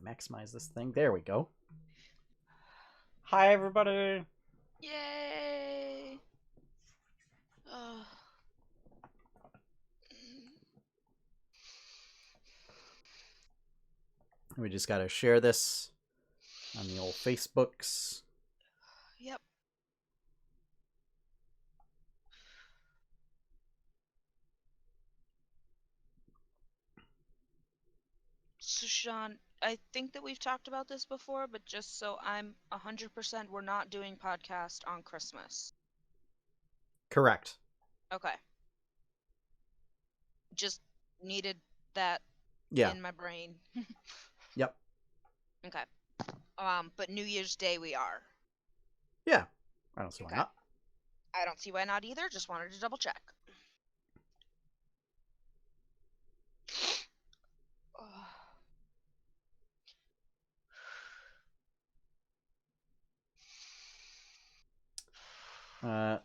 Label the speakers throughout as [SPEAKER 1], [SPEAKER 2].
[SPEAKER 1] maximize this thing. There we go. Hi, everybody.
[SPEAKER 2] Yay! Oh.
[SPEAKER 1] We just got to share this on the old Facebooks.
[SPEAKER 2] Yep. So, Sean, I think that we've talked about this before, but just so I'm 100%, we're not doing podcast on Christmas.
[SPEAKER 1] Correct.
[SPEAKER 2] Okay. Just needed that in my brain.
[SPEAKER 1] Yep.
[SPEAKER 2] Okay. But New Year's Day we are.
[SPEAKER 1] Yeah. I don't see why not.
[SPEAKER 2] I don't see why not either. Just wanted to double check.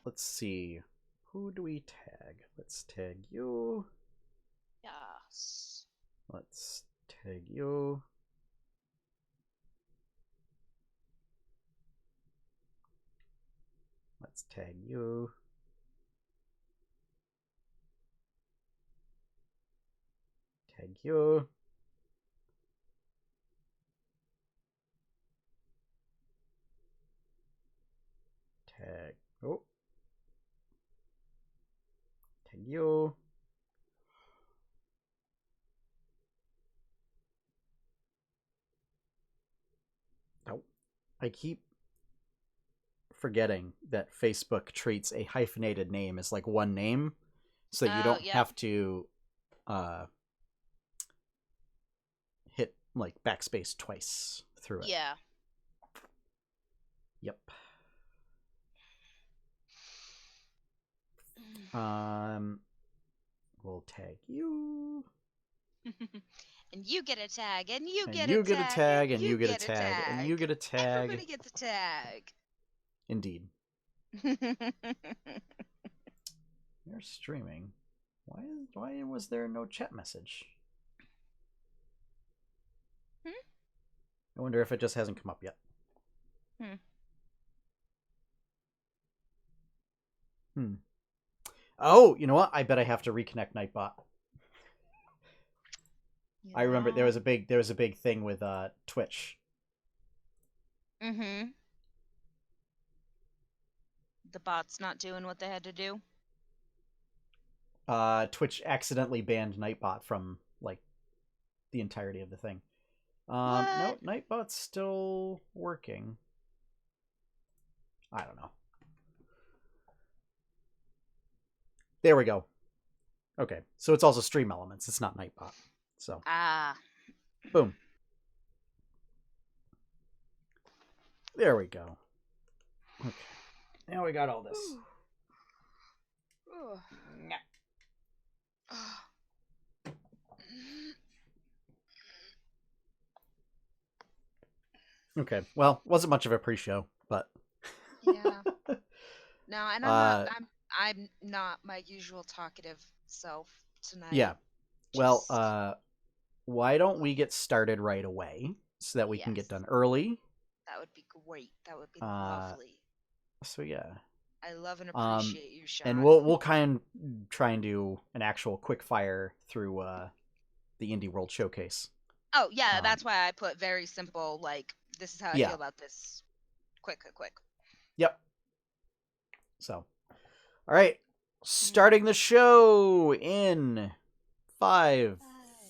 [SPEAKER 1] Let's see. Who do we tag? Let's tag you.
[SPEAKER 2] Yes.
[SPEAKER 1] Let's tag you. Let's tag you. Tag you. Tag. Oh. Tag you. Oh. I keep forgetting that Facebook treats a hyphenated name as like one name, so that you don't have to hit like backspace twice through it.
[SPEAKER 2] Yeah.
[SPEAKER 1] Yep. We'll tag you.
[SPEAKER 2] And you get a tag, and you
[SPEAKER 1] And
[SPEAKER 2] get
[SPEAKER 1] you
[SPEAKER 2] a
[SPEAKER 1] get
[SPEAKER 2] tag,
[SPEAKER 1] a tag,
[SPEAKER 2] and
[SPEAKER 1] and you get a tag, and you get a tag.
[SPEAKER 2] Everybody gets a tag.
[SPEAKER 1] Indeed. You're streaming. Why was there no chat message? I wonder if it just hasn't come up yet. Oh, you know what? I bet I have to reconnect Nightbot. Yeah. I remember there was a big thing with Twitch.
[SPEAKER 2] The bot's not doing what they had to do.
[SPEAKER 1] Twitch accidentally banned Nightbot from like the entirety of the thing. No, Nightbot's still working. I don't know. There we go. Okay, so it's also Stream Elements. It's not Nightbot. So boom. There we go. Okay, now we got all this. Okay, well, wasn't much of a pre-show, but
[SPEAKER 2] yeah. No, and I'm not my usual talkative self tonight.
[SPEAKER 1] Yeah. Well, why don't we get started right away so that we can get done early?
[SPEAKER 2] That would be great. That would be lovely.
[SPEAKER 1] So yeah.
[SPEAKER 2] I love and appreciate you, Sean.
[SPEAKER 1] And we'll kind of try and do an actual quick fire through the Indie World Showcase.
[SPEAKER 2] Oh yeah, that's why I put very simple. Like, this is how I feel about this. Quick.
[SPEAKER 1] Yep. So, all right, starting the show in 5,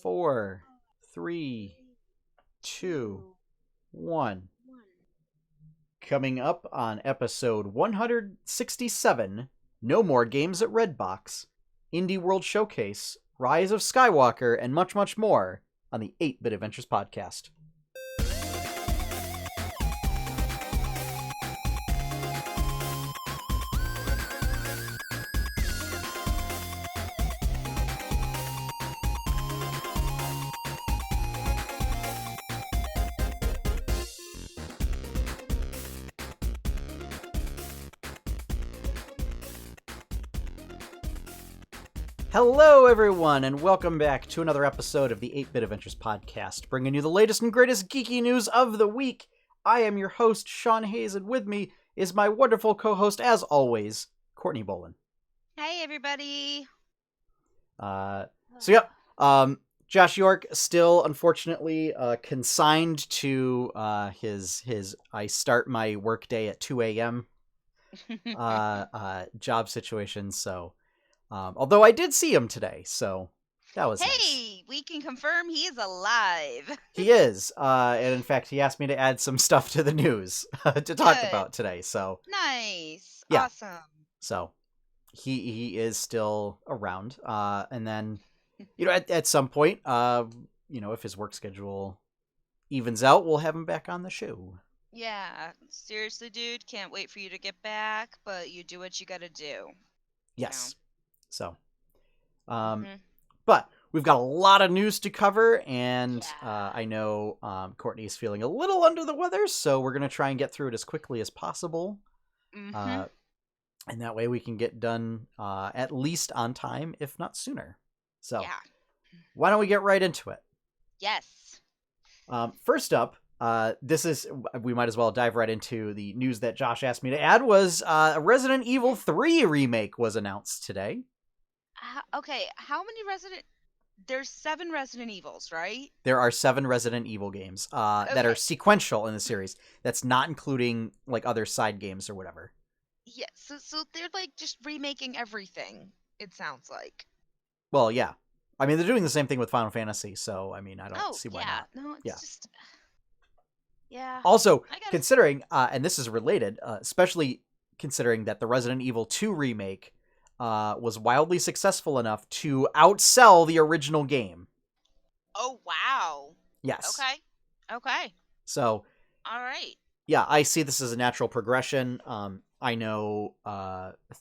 [SPEAKER 1] 4, 3, 2, 1. Coming up on episode 167, No More Games at Redbox, Indie World Showcase, Rise of Skywalker, and much, much more on the 8-Bit Adventures podcast. Hello, everyone, and welcome back to another episode of the 8-Bit Adventures podcast, bringing you the latest and greatest geeky news of the week. I am your host, Sean Hayes, and with me is my wonderful co-host, as always, Courtney Bolin.
[SPEAKER 2] Hey, everybody.
[SPEAKER 1] Josh York still, unfortunately, consigned to his I start my workday at 2 a.m. Job situation, so... although I did see him today, so that was nice.
[SPEAKER 2] Hey, we can confirm he is alive.
[SPEAKER 1] He is, and in fact, he asked me to add some stuff to the news to talk
[SPEAKER 2] Good.
[SPEAKER 1] about today. So
[SPEAKER 2] Nice.
[SPEAKER 1] Yeah.
[SPEAKER 2] Awesome.
[SPEAKER 1] so he is still around, and then at some point, if his work schedule evens out, we'll have him back on the show.
[SPEAKER 2] Yeah. Seriously, dude, can't wait for you to get back, but you do what you gotta do.
[SPEAKER 1] Yes. So,
[SPEAKER 2] Mhm.
[SPEAKER 1] but we've got a lot of news to cover, and
[SPEAKER 2] Yeah.
[SPEAKER 1] I know Courtney is feeling a little under the weather, so we're gonna try and get through it as quickly as possible.
[SPEAKER 2] Mhm.
[SPEAKER 1] And that way we can get done at least on time, if not sooner. So,
[SPEAKER 2] Yeah.
[SPEAKER 1] why don't we get right into it?
[SPEAKER 2] Yes.
[SPEAKER 1] First up, we might as well dive right into the news that Josh asked me to add. Was a Resident Evil 3 remake was announced today.
[SPEAKER 2] Okay, how many There's 7 Resident Evils, right?
[SPEAKER 1] There are 7 Resident Evil games that are
[SPEAKER 2] Okay.
[SPEAKER 1] sequential in the series. That's not including like other side games or whatever.
[SPEAKER 2] Yeah, so they're like just remaking everything, it sounds like.
[SPEAKER 1] Well, yeah. I mean, they're doing the same thing with Final Fantasy, so I mean, I don't see why
[SPEAKER 2] yeah.
[SPEAKER 1] not.
[SPEAKER 2] No, it's
[SPEAKER 1] Yeah.
[SPEAKER 2] just yeah.
[SPEAKER 1] Also,
[SPEAKER 2] I gotta
[SPEAKER 1] considering, and this is related, especially considering that the Resident Evil 2 remake was wildly successful enough to outsell the original game.
[SPEAKER 2] Oh, wow.
[SPEAKER 1] Yes.
[SPEAKER 2] Okay.
[SPEAKER 1] So,
[SPEAKER 2] All right.
[SPEAKER 1] yeah, I see this as a natural progression. I know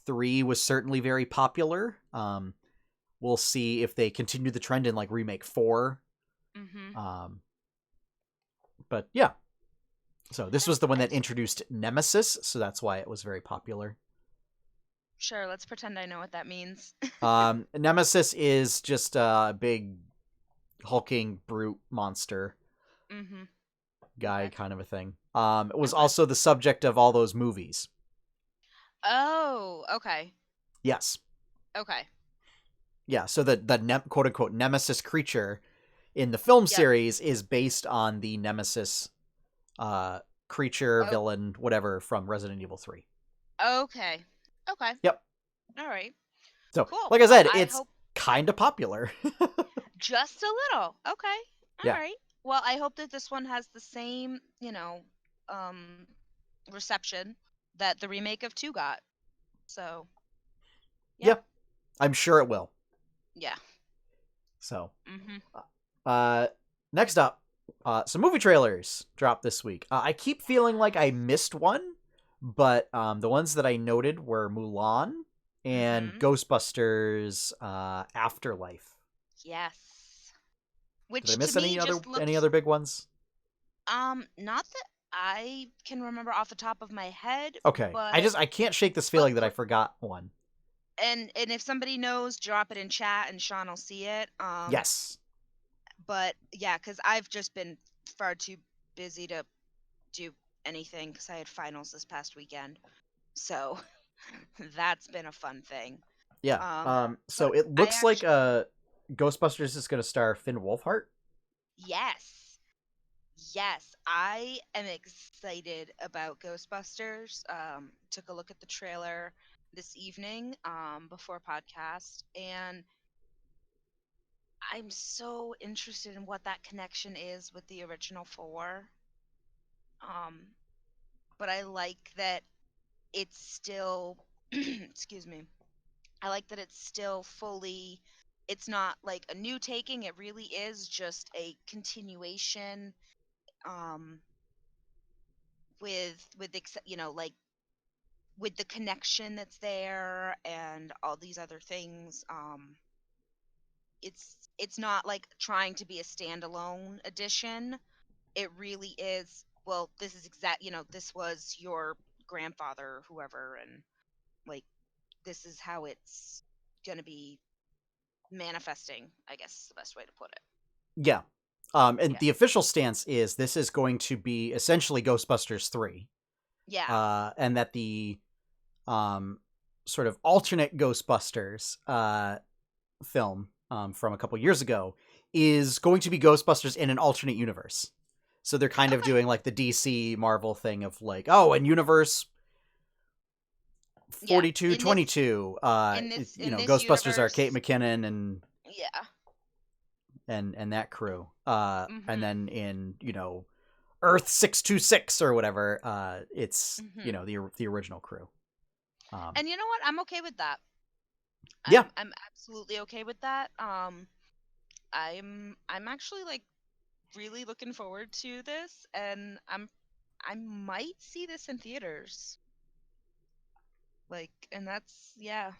[SPEAKER 1] 3 was certainly very popular. We'll see if they continue the trend in like remake 4. But yeah. So this was the one that introduced Nemesis, so that's why it was very popular.
[SPEAKER 2] Sure, let's pretend I know what that means.
[SPEAKER 1] Nemesis is just a big hulking brute monster guy kind of a thing. It was also the subject of all those movies.
[SPEAKER 2] Oh, okay.
[SPEAKER 1] Yes.
[SPEAKER 2] Okay.
[SPEAKER 1] Yeah, so the quote-unquote Nemesis creature in the film series is based on the Nemesis creature, villain, whatever, from Resident Evil 3.
[SPEAKER 2] Okay.
[SPEAKER 1] Yep.
[SPEAKER 2] All right.
[SPEAKER 1] So,
[SPEAKER 2] Cool.
[SPEAKER 1] like I said, it's kind of popular.
[SPEAKER 2] Just a little. Okay. All
[SPEAKER 1] Yeah.
[SPEAKER 2] right. Well, I hope that this one has the same, reception that the remake of 2 got. So,
[SPEAKER 1] yeah. I'm sure it will.
[SPEAKER 2] Yeah.
[SPEAKER 1] So, next up, some movie trailers dropped this week. I keep feeling like I missed one, but the ones that I noted were Mulan and Ghostbusters Afterlife.
[SPEAKER 2] Yes. Which
[SPEAKER 1] Did I miss
[SPEAKER 2] to me
[SPEAKER 1] any other big ones?
[SPEAKER 2] Not that I can remember off the top of my head.
[SPEAKER 1] Okay.
[SPEAKER 2] But
[SPEAKER 1] I can't shake this feeling that I forgot one.
[SPEAKER 2] And if somebody knows, drop it in chat and Sean will see it.
[SPEAKER 1] Yes.
[SPEAKER 2] But yeah, because I've just been far too busy to do anything because I had finals this past weekend. So that's been a fun thing.
[SPEAKER 1] Yeah. So it looks like Ghostbusters is going to star Finn Wolfhard.
[SPEAKER 2] Yes. I am excited about Ghostbusters. Took a look at the trailer this evening before podcast, and I'm so interested in what that connection is with the original 4. But I like that it's still excuse me. I like that it's still fully, it's not like a new taking, it really is just a continuation with like with the connection that's there and all these other things. It's not like trying to be a standalone edition. It really is, well, this is this was your grandfather or whoever, and like this is how it's gonna be manifesting, I guess is the best way to put it.
[SPEAKER 1] Yeah. And
[SPEAKER 2] Yeah.
[SPEAKER 1] the official stance is this is going to be essentially Ghostbusters 3.
[SPEAKER 2] Yeah.
[SPEAKER 1] And that the sort of alternate Ghostbusters film from a couple years ago is going to be Ghostbusters in an alternate universe. So they're kind of
[SPEAKER 2] Okay.
[SPEAKER 1] doing like the DC Marvel thing of like, oh, in universe
[SPEAKER 2] Yeah.
[SPEAKER 1] 4222,
[SPEAKER 2] In this
[SPEAKER 1] Ghostbusters are Kate
[SPEAKER 2] universe.
[SPEAKER 1] McKinnon and
[SPEAKER 2] Yeah.
[SPEAKER 1] that crew. And
[SPEAKER 2] Mhm.
[SPEAKER 1] then in, Earth 626 or whatever, it's,
[SPEAKER 2] Mhm.
[SPEAKER 1] the original crew.
[SPEAKER 2] And you know what? I'm okay with that.
[SPEAKER 1] Yeah.
[SPEAKER 2] I'm absolutely okay with that. I'm actually like really looking forward to this, and I might see this in theaters. Like, and that's yeah.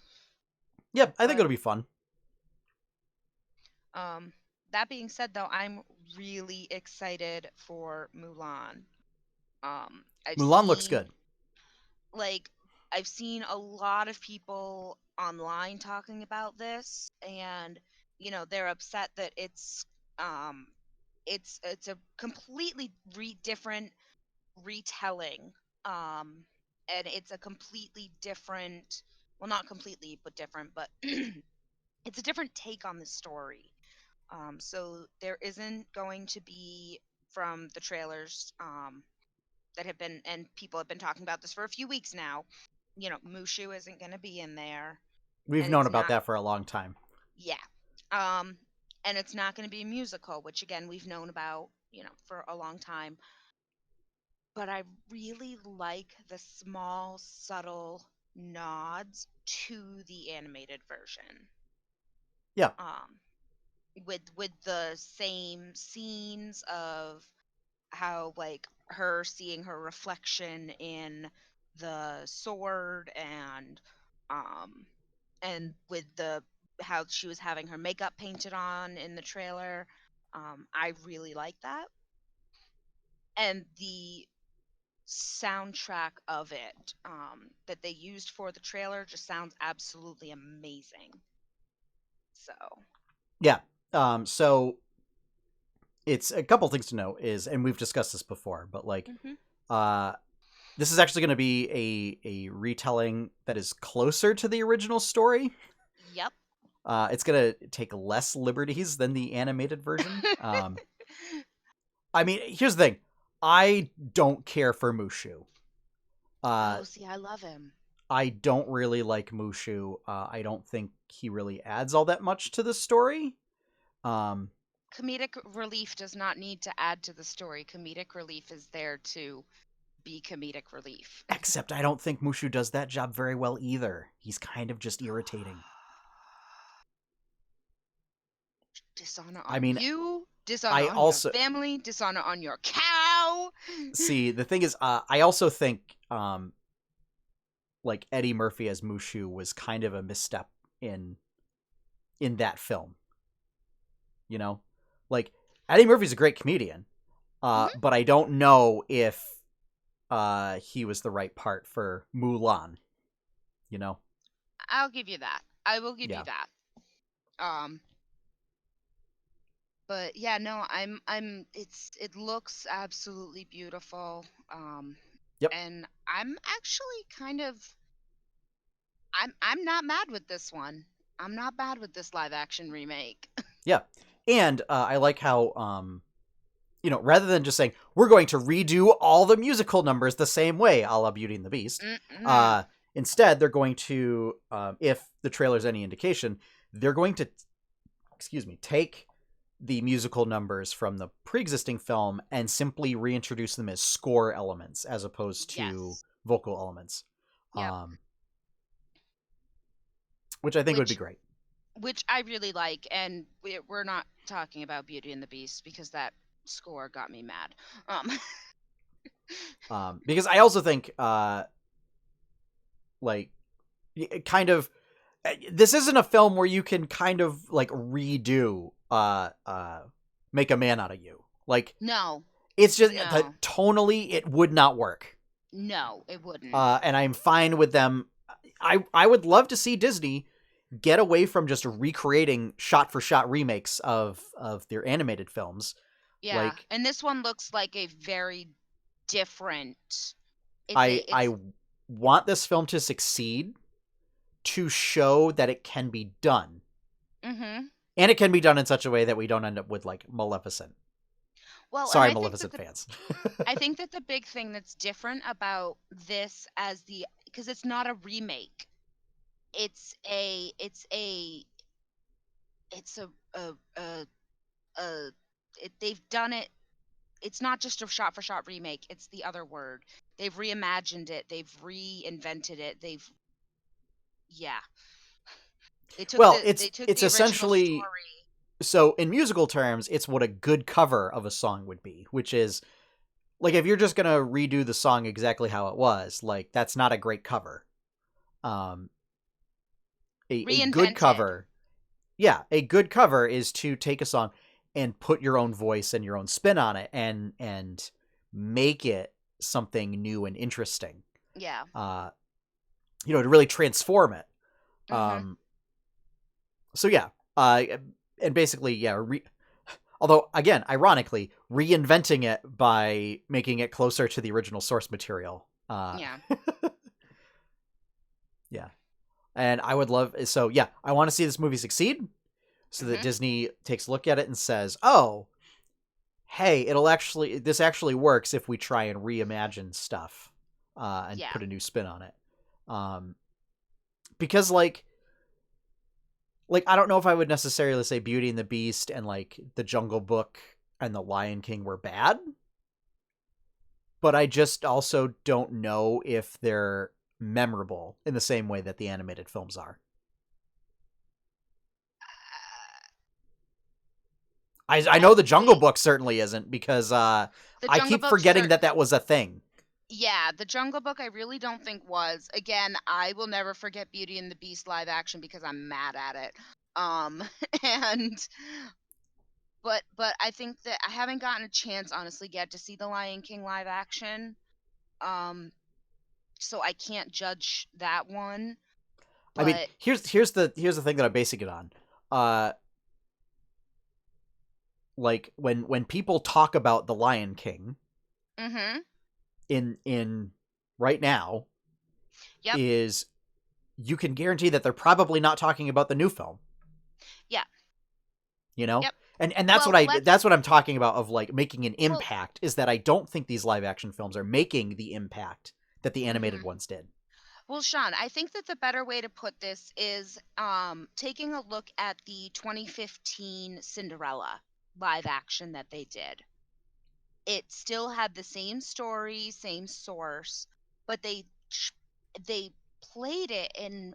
[SPEAKER 1] Yeah, I think
[SPEAKER 2] But
[SPEAKER 1] it'll be fun.
[SPEAKER 2] um, that being said, though, I'm really excited for Mulan. I've
[SPEAKER 1] Mulan looks
[SPEAKER 2] seen
[SPEAKER 1] good.
[SPEAKER 2] like I've seen a lot of people online talking about this, and they're upset that um it's a completely different retelling, um and it's a completely different, well, not completely but different, but it's a different take on the story. So there isn't going to be, from the trailers, that have been, and people have been talking about this for a few weeks now, Mushu isn't going to be in there,
[SPEAKER 1] We've
[SPEAKER 2] and
[SPEAKER 1] known
[SPEAKER 2] it's
[SPEAKER 1] about
[SPEAKER 2] not,
[SPEAKER 1] that for a long time.
[SPEAKER 2] yeah. Um, and it's not going to be a musical, which again we've known about, for a long time. But I really like the small, subtle nods to the animated version.
[SPEAKER 1] Yeah.
[SPEAKER 2] Um, with the same scenes of how, like, her seeing her reflection in the sword, um and with the how she was having her makeup painted on in the trailer. I really like that. And the soundtrack of it, that they used for the trailer, just sounds absolutely amazing. So
[SPEAKER 1] Yeah. So it's a couple things to know is, and we've discussed this before, but like,
[SPEAKER 2] hmm
[SPEAKER 1] uh, this is actually going to be a retelling that is closer to the original story.
[SPEAKER 2] yep.
[SPEAKER 1] It's going to take less liberties than the animated version. I mean, here's the thing. I don't care for Mushu. Uh,
[SPEAKER 2] Oh, see, I love him.
[SPEAKER 1] I don't really like Mushu. I don't think he really adds all that much to the story. Um,
[SPEAKER 2] Comedic relief does not need to add to the story. Comedic relief is there to be comedic relief.
[SPEAKER 1] except I don't think Mushu does that job very well either. He's kind of just irritating.
[SPEAKER 2] Dishonor
[SPEAKER 1] I
[SPEAKER 2] on
[SPEAKER 1] mean,
[SPEAKER 2] you, dishonor
[SPEAKER 1] I
[SPEAKER 2] on your
[SPEAKER 1] also
[SPEAKER 2] family, dishonor on your cow.
[SPEAKER 1] see the thing is, I also think like Eddie Murphy as Mushu was kind of a misstep in that film. You know, like Eddie Murphy's a great comedian,
[SPEAKER 2] hmm
[SPEAKER 1] but I don't know if he was the right part for Mulan. You know,
[SPEAKER 2] I'll give you that. I will give you
[SPEAKER 1] yeah,
[SPEAKER 2] that. Um, but yeah, no, it looks absolutely beautiful.
[SPEAKER 1] yep,
[SPEAKER 2] And I'm actually kind of, I'm not mad with this one. I'm not bad with this live action remake.
[SPEAKER 1] yeah, and I like how rather than just saying we're going to redo all the musical numbers the same way, a la Beauty and the Beast,
[SPEAKER 2] Mm-mm.
[SPEAKER 1] instead they're going to, if the trailer's any indication, they're going to, take the musical numbers from the pre-existing film and simply reintroduce them as score elements as opposed to
[SPEAKER 2] Yes.
[SPEAKER 1] vocal elements,
[SPEAKER 2] Yep.
[SPEAKER 1] which I think would be
[SPEAKER 2] Which
[SPEAKER 1] great.
[SPEAKER 2] which I really like, and we're not talking about Beauty and the Beast because that score got me mad. Um,
[SPEAKER 1] Because I also think, like, kind of, this isn't a film where you can kind of like redo, Make a Man Out of You. Like,
[SPEAKER 2] no,
[SPEAKER 1] it's just
[SPEAKER 2] no,
[SPEAKER 1] tonally it would not work.
[SPEAKER 2] no, it wouldn't.
[SPEAKER 1] And I'm fine with them. I would love to see Disney get away from just recreating shot for shot remakes of their animated films.
[SPEAKER 2] Yeah,
[SPEAKER 1] Like
[SPEAKER 2] and this one looks like a very different.
[SPEAKER 1] I want this film to succeed, to show that it can be done.
[SPEAKER 2] Mhm.
[SPEAKER 1] And it can be done in such a way that we don't end up with like Maleficent.
[SPEAKER 2] Well, and
[SPEAKER 1] Sorry,
[SPEAKER 2] I think that
[SPEAKER 1] Maleficent fans.
[SPEAKER 2] the big thing that's different about this as the because it's not a remake. It's a it's a it's a they've done it. It's not just a shot for shot remake. It's the other word. They've reimagined it. They've reinvented it. Yeah.
[SPEAKER 1] Well,
[SPEAKER 2] They took
[SPEAKER 1] it's
[SPEAKER 2] the original
[SPEAKER 1] essentially,
[SPEAKER 2] story.
[SPEAKER 1] so in musical terms, it's what a good cover of a song would be, which is like if you're just gonna redo the song exactly how it was, like that's not a great cover. Um, a good
[SPEAKER 2] Reinvented.
[SPEAKER 1] cover, yeah, a good cover is to take a song and put your own voice and your own spin on it, and make it something new and interesting.
[SPEAKER 2] Yeah.
[SPEAKER 1] To really transform it.
[SPEAKER 2] Mhm.
[SPEAKER 1] So yeah, and basically, yeah. Although, again, ironically, reinventing it by making it closer to the original source material.
[SPEAKER 2] Yeah.
[SPEAKER 1] Yeah. And I would love, so yeah, I want to see this movie succeed so that
[SPEAKER 2] Mhm.
[SPEAKER 1] Disney takes a look at it and says, oh, hey, this actually works if we try and reimagine stuff and
[SPEAKER 2] Yeah.
[SPEAKER 1] put a new spin on it. Because, like I don't know if I would necessarily say Beauty and the Beast and like The Jungle Book and The Lion King were bad, but I just also don't know if they're memorable in the same way that the animated films are. I
[SPEAKER 2] I
[SPEAKER 1] know The Jungle
[SPEAKER 2] think
[SPEAKER 1] Book certainly isn't, because I
[SPEAKER 2] the Jungle
[SPEAKER 1] keep
[SPEAKER 2] Book
[SPEAKER 1] forgetting that was a thing.
[SPEAKER 2] Yeah, the Jungle Book I really don't think was. Again, I will never forget Beauty and the Beast live action because I'm mad at it. Um and but I think that I haven't gotten a chance honestly yet to see the Lion King live action. Um so I can't judge that one,
[SPEAKER 1] I mean,
[SPEAKER 2] but
[SPEAKER 1] here's the thing that I'm basing it on. Uh, like when people talk about the Lion King
[SPEAKER 2] mhm.
[SPEAKER 1] in right now,
[SPEAKER 2] Yep.
[SPEAKER 1] is you can guarantee that they're probably not talking about the new film.
[SPEAKER 2] Yeah.
[SPEAKER 1] You know,
[SPEAKER 2] Yep.
[SPEAKER 1] and
[SPEAKER 2] Well, let's
[SPEAKER 1] that's what I'm talking about of like making an
[SPEAKER 2] well,
[SPEAKER 1] impact, is that I don't think these live action films are making the impact that the animated
[SPEAKER 2] mhm.
[SPEAKER 1] ones did.
[SPEAKER 2] Well, Sean, I think that the better way to put this is taking a look at the 2015 Cinderella live action that they did. It still had the same story, same source, but they played it in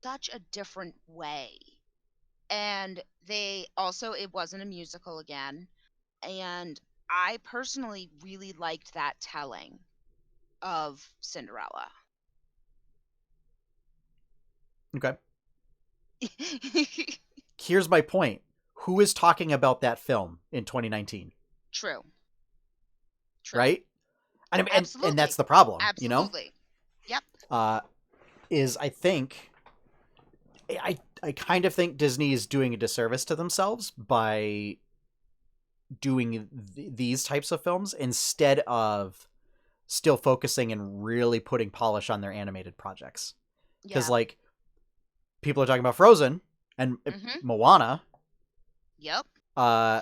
[SPEAKER 2] such a different way. And they also it wasn't a musical again, and I personally really liked that telling of Cinderella.
[SPEAKER 1] Okay, here's my point. Who is talking about that film in 2019?
[SPEAKER 2] True. True.
[SPEAKER 1] Right? And that's
[SPEAKER 2] Absolutely.
[SPEAKER 1] the problem.
[SPEAKER 2] Absolutely. Yep.
[SPEAKER 1] Uh, is I think I kind of think Disney is doing a disservice to themselves by doing these types of films instead of still focusing and really putting polish on their animated projects. Because
[SPEAKER 2] Yeah.
[SPEAKER 1] like people are talking about Frozen and
[SPEAKER 2] Mhm.
[SPEAKER 1] Moana.
[SPEAKER 2] Yep.
[SPEAKER 1] Uh,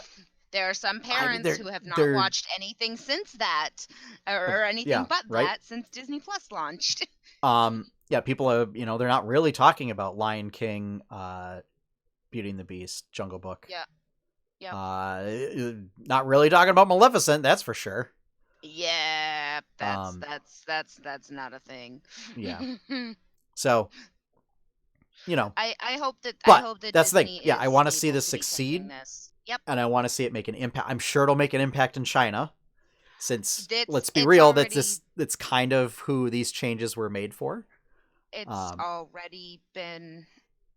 [SPEAKER 2] There are some
[SPEAKER 1] I mean
[SPEAKER 2] parents who have not
[SPEAKER 1] they're
[SPEAKER 2] watched anything since that, or anything
[SPEAKER 1] yeah,
[SPEAKER 2] but
[SPEAKER 1] right.
[SPEAKER 2] that since Disney Plus launched.
[SPEAKER 1] Yeah, people are, they're not really talking about Lion King, Beauty and the Beast, Jungle Book.
[SPEAKER 2] Yep. Yep.
[SPEAKER 1] Not really talking about Maleficent, that's for sure.
[SPEAKER 2] Yeah,
[SPEAKER 1] Um,
[SPEAKER 2] that's not a thing.
[SPEAKER 1] yeah. So,
[SPEAKER 2] I
[SPEAKER 1] but
[SPEAKER 2] hope that
[SPEAKER 1] that's the thing.
[SPEAKER 2] Disney
[SPEAKER 1] Yeah, I
[SPEAKER 2] is
[SPEAKER 1] want to see
[SPEAKER 2] able
[SPEAKER 1] this
[SPEAKER 2] to be taking
[SPEAKER 1] succeed,
[SPEAKER 2] this. Yep.
[SPEAKER 1] and I want to see it make an impact. I'm sure it'll make an impact in China, since let's be
[SPEAKER 2] It's
[SPEAKER 1] real,
[SPEAKER 2] already
[SPEAKER 1] that's kind of who these changes were made for.
[SPEAKER 2] it's
[SPEAKER 1] Um,
[SPEAKER 2] already been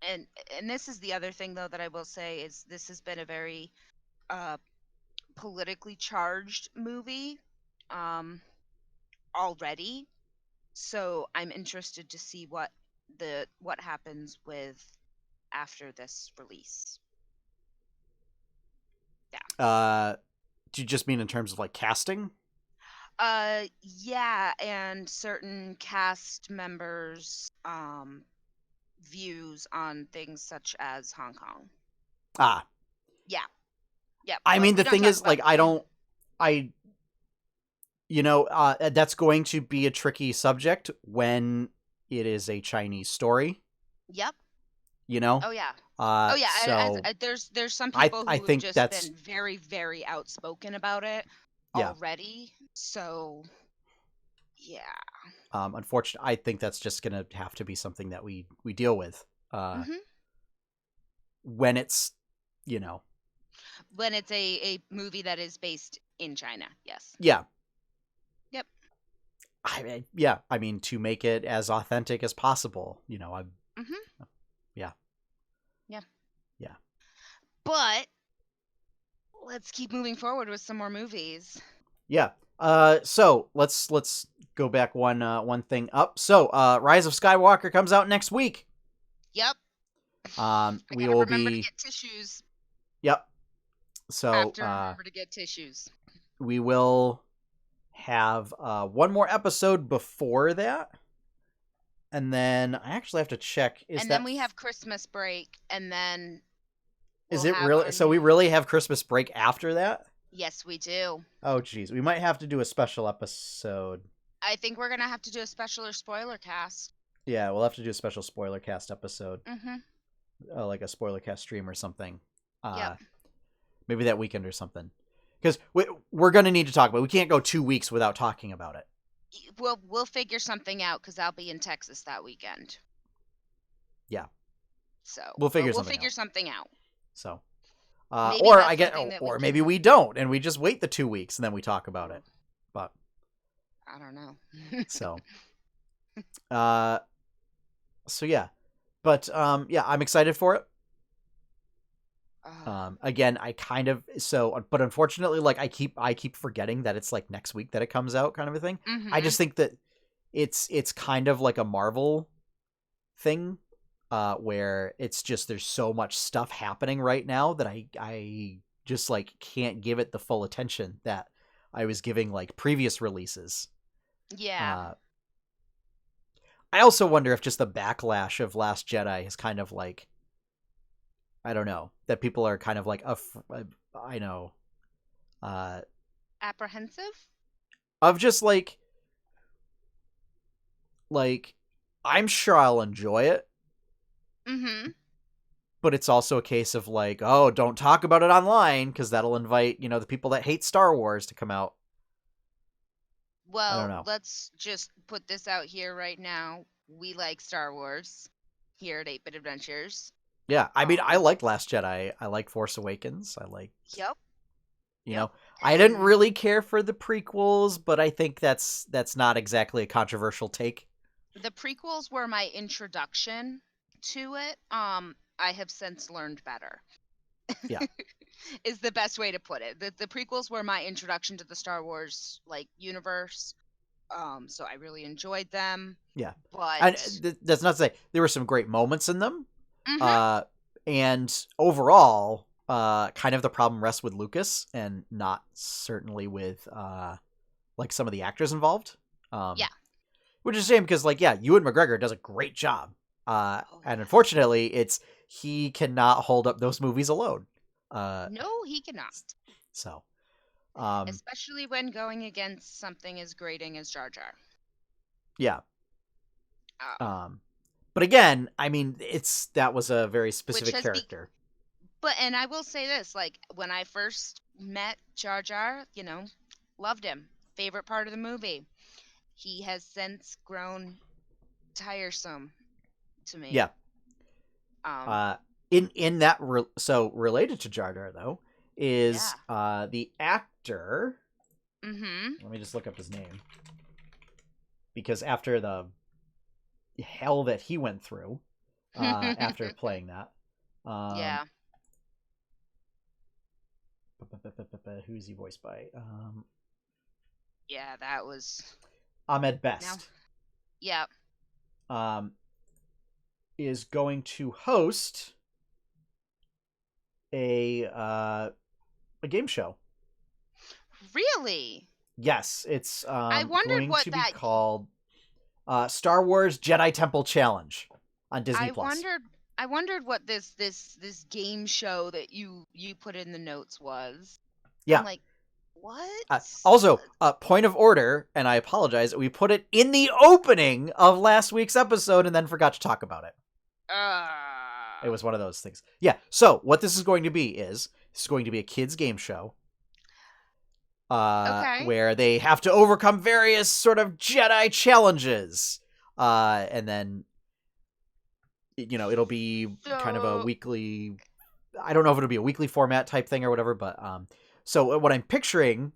[SPEAKER 2] and and this is the other thing though that I will say is this has been a very uh politically charged movie um already. So I'm interested to see what happens with after this release.
[SPEAKER 1] Do you just mean in terms of like casting?
[SPEAKER 2] Yeah, and certain cast members' views on things such as Hong Kong.
[SPEAKER 1] Ah,
[SPEAKER 2] Yeah, yep.
[SPEAKER 1] I
[SPEAKER 2] But
[SPEAKER 1] mean,
[SPEAKER 2] we
[SPEAKER 1] the
[SPEAKER 2] don't
[SPEAKER 1] thing
[SPEAKER 2] talk
[SPEAKER 1] is,
[SPEAKER 2] about.
[SPEAKER 1] like, I, that's going to be a tricky subject when it is a Chinese story,
[SPEAKER 2] Yep.
[SPEAKER 1] you know?
[SPEAKER 2] Oh yeah.
[SPEAKER 1] Uh,
[SPEAKER 2] Oh yeah.
[SPEAKER 1] so
[SPEAKER 2] There's some
[SPEAKER 1] I,
[SPEAKER 2] people
[SPEAKER 1] I
[SPEAKER 2] who have
[SPEAKER 1] think
[SPEAKER 2] just
[SPEAKER 1] that's,
[SPEAKER 2] been very very outspoken about it
[SPEAKER 1] yeah.
[SPEAKER 2] already. So yeah.
[SPEAKER 1] Unfortunately, I think that's just going to have to be something that we deal with,
[SPEAKER 2] Hmm.
[SPEAKER 1] when it's, you know,
[SPEAKER 2] When it's a movie that is based in China, yes.
[SPEAKER 1] yeah.
[SPEAKER 2] Yep.
[SPEAKER 1] Yeah, I mean, to make it as authentic as possible,
[SPEAKER 2] Hmm.
[SPEAKER 1] yeah,
[SPEAKER 2] Yeah.
[SPEAKER 1] yeah,
[SPEAKER 2] But let's keep moving forward with some more movies.
[SPEAKER 1] yeah. So let's go back one thing up. So, Rise of Skywalker comes out next week.
[SPEAKER 2] Yep. I
[SPEAKER 1] We
[SPEAKER 2] gotta
[SPEAKER 1] will
[SPEAKER 2] remember to
[SPEAKER 1] be,
[SPEAKER 2] get tissues.
[SPEAKER 1] yep.
[SPEAKER 2] Have
[SPEAKER 1] So,
[SPEAKER 2] to remember to get tissues.
[SPEAKER 1] we will have one more episode before that, and then I actually have to check.
[SPEAKER 2] And then we have Christmas break, and then
[SPEAKER 1] Is
[SPEAKER 2] we'll
[SPEAKER 1] it
[SPEAKER 2] have
[SPEAKER 1] really?
[SPEAKER 2] our
[SPEAKER 1] So we
[SPEAKER 2] new.
[SPEAKER 1] really have Christmas break after that?
[SPEAKER 2] Yes, we do.
[SPEAKER 1] Oh, geez, we might have to do a special episode.
[SPEAKER 2] I think we're gonna have to do a special or spoiler cast.
[SPEAKER 1] Yeah, we'll have to do a special spoiler cast episode,
[SPEAKER 2] Mm-hmm.
[SPEAKER 1] like a spoiler cast stream or something.
[SPEAKER 2] Yep.
[SPEAKER 1] Maybe that weekend or something. Because we're going to need to talk about it. We can't go 2 weeks without talking about it.
[SPEAKER 2] We'll figure something out because I'll be in Texas that weekend.
[SPEAKER 1] Yeah.
[SPEAKER 2] So
[SPEAKER 1] We'll figure
[SPEAKER 2] something out.
[SPEAKER 1] So,
[SPEAKER 2] Maybe
[SPEAKER 1] or
[SPEAKER 2] that's something that we
[SPEAKER 1] or
[SPEAKER 2] can-
[SPEAKER 1] maybe we don't, and we just wait the 2 weeks and then we talk about it. But
[SPEAKER 2] I don't know.
[SPEAKER 1] so, so yeah, but yeah, I'm excited for it. Again, I kind of but unfortunately, like I keep forgetting that it's like next week that it comes out, kind of a thing.
[SPEAKER 2] Mm-hmm.
[SPEAKER 1] I just think that it's kind of like a Marvel thing, where it's just there's so much stuff happening right now that I just like can't give it the full attention that I was giving like previous releases.
[SPEAKER 2] Yeah.
[SPEAKER 1] I also wonder if just the backlash of Last Jedi is kind of like, I don't know, that people are kind of like, I know,
[SPEAKER 2] Apprehensive?
[SPEAKER 1] of just like I'm sure I'll enjoy it,
[SPEAKER 2] Mm-hmm.
[SPEAKER 1] but it's also a case of like, oh, don't talk about it online because that'll invite, the people that hate Star Wars to come out. I don't
[SPEAKER 2] Well,
[SPEAKER 1] know.
[SPEAKER 2] let's just put this out here right now. We like Star Wars here at 8-Bit Adventures.
[SPEAKER 1] Yeah, I mean, I liked Last Jedi. I like Force Awakens. I like,
[SPEAKER 2] Yep.
[SPEAKER 1] I didn't really care for the prequels, but I think that's not exactly a controversial take.
[SPEAKER 2] The prequels were my introduction to it. I have since learned better.
[SPEAKER 1] Yeah.
[SPEAKER 2] Is the best way to put it. The prequels were my introduction to the Star Wars universe. So I really enjoyed them.
[SPEAKER 1] Yeah.
[SPEAKER 2] But
[SPEAKER 1] And that's not to say there were some great moments in them.
[SPEAKER 2] Mhm.
[SPEAKER 1] And overall, kind of the problem rests with Lucas and not certainly with like some of the actors involved.
[SPEAKER 2] Yeah.
[SPEAKER 1] Which is a shame because, like, yeah, Ewan McGregor does a great job. And unfortunately, he cannot hold up those movies alone.
[SPEAKER 2] No, he cannot.
[SPEAKER 1] So,
[SPEAKER 2] Especially when going against something as grating as Jar Jar.
[SPEAKER 1] yeah. But again, I mean, that was a very specific character.
[SPEAKER 2] And I will say this, like, when I first met Jar Jar, loved him. Favorite part of the movie. He has since grown tiresome to me.
[SPEAKER 1] Yeah. In that so related to Jar Jar though is the actor.
[SPEAKER 2] Mm-hmm.
[SPEAKER 1] Let me just look up his name, because after the hell that he went through after playing that,
[SPEAKER 2] yeah.
[SPEAKER 1] Who's he voiced by?
[SPEAKER 2] Yeah, that was
[SPEAKER 1] Ahmed Best.
[SPEAKER 2] Yeah.
[SPEAKER 1] Is going to host a game show.
[SPEAKER 2] Really?
[SPEAKER 1] Yes, it's
[SPEAKER 2] I wondered
[SPEAKER 1] going
[SPEAKER 2] what
[SPEAKER 1] to be
[SPEAKER 2] that.
[SPEAKER 1] called Star Wars Jedi Temple Challenge on Disney
[SPEAKER 2] I
[SPEAKER 1] Plus.
[SPEAKER 2] wondered. I wondered what this game show that you put in the notes was. I'm
[SPEAKER 1] Yeah.
[SPEAKER 2] like, what?
[SPEAKER 1] Also, point of order, and I apologize, we put it in the opening of last week's episode and then forgot to talk about it. It was one of those things. Yeah, so what this is going to be is, this is going to be a kids' game show.
[SPEAKER 2] Okay.
[SPEAKER 1] Where they have to overcome various sort of Jedi challenges. And then, it'll be kind of a weekly... I don't know if it'll be a weekly format type thing or whatever, but... So what I'm picturing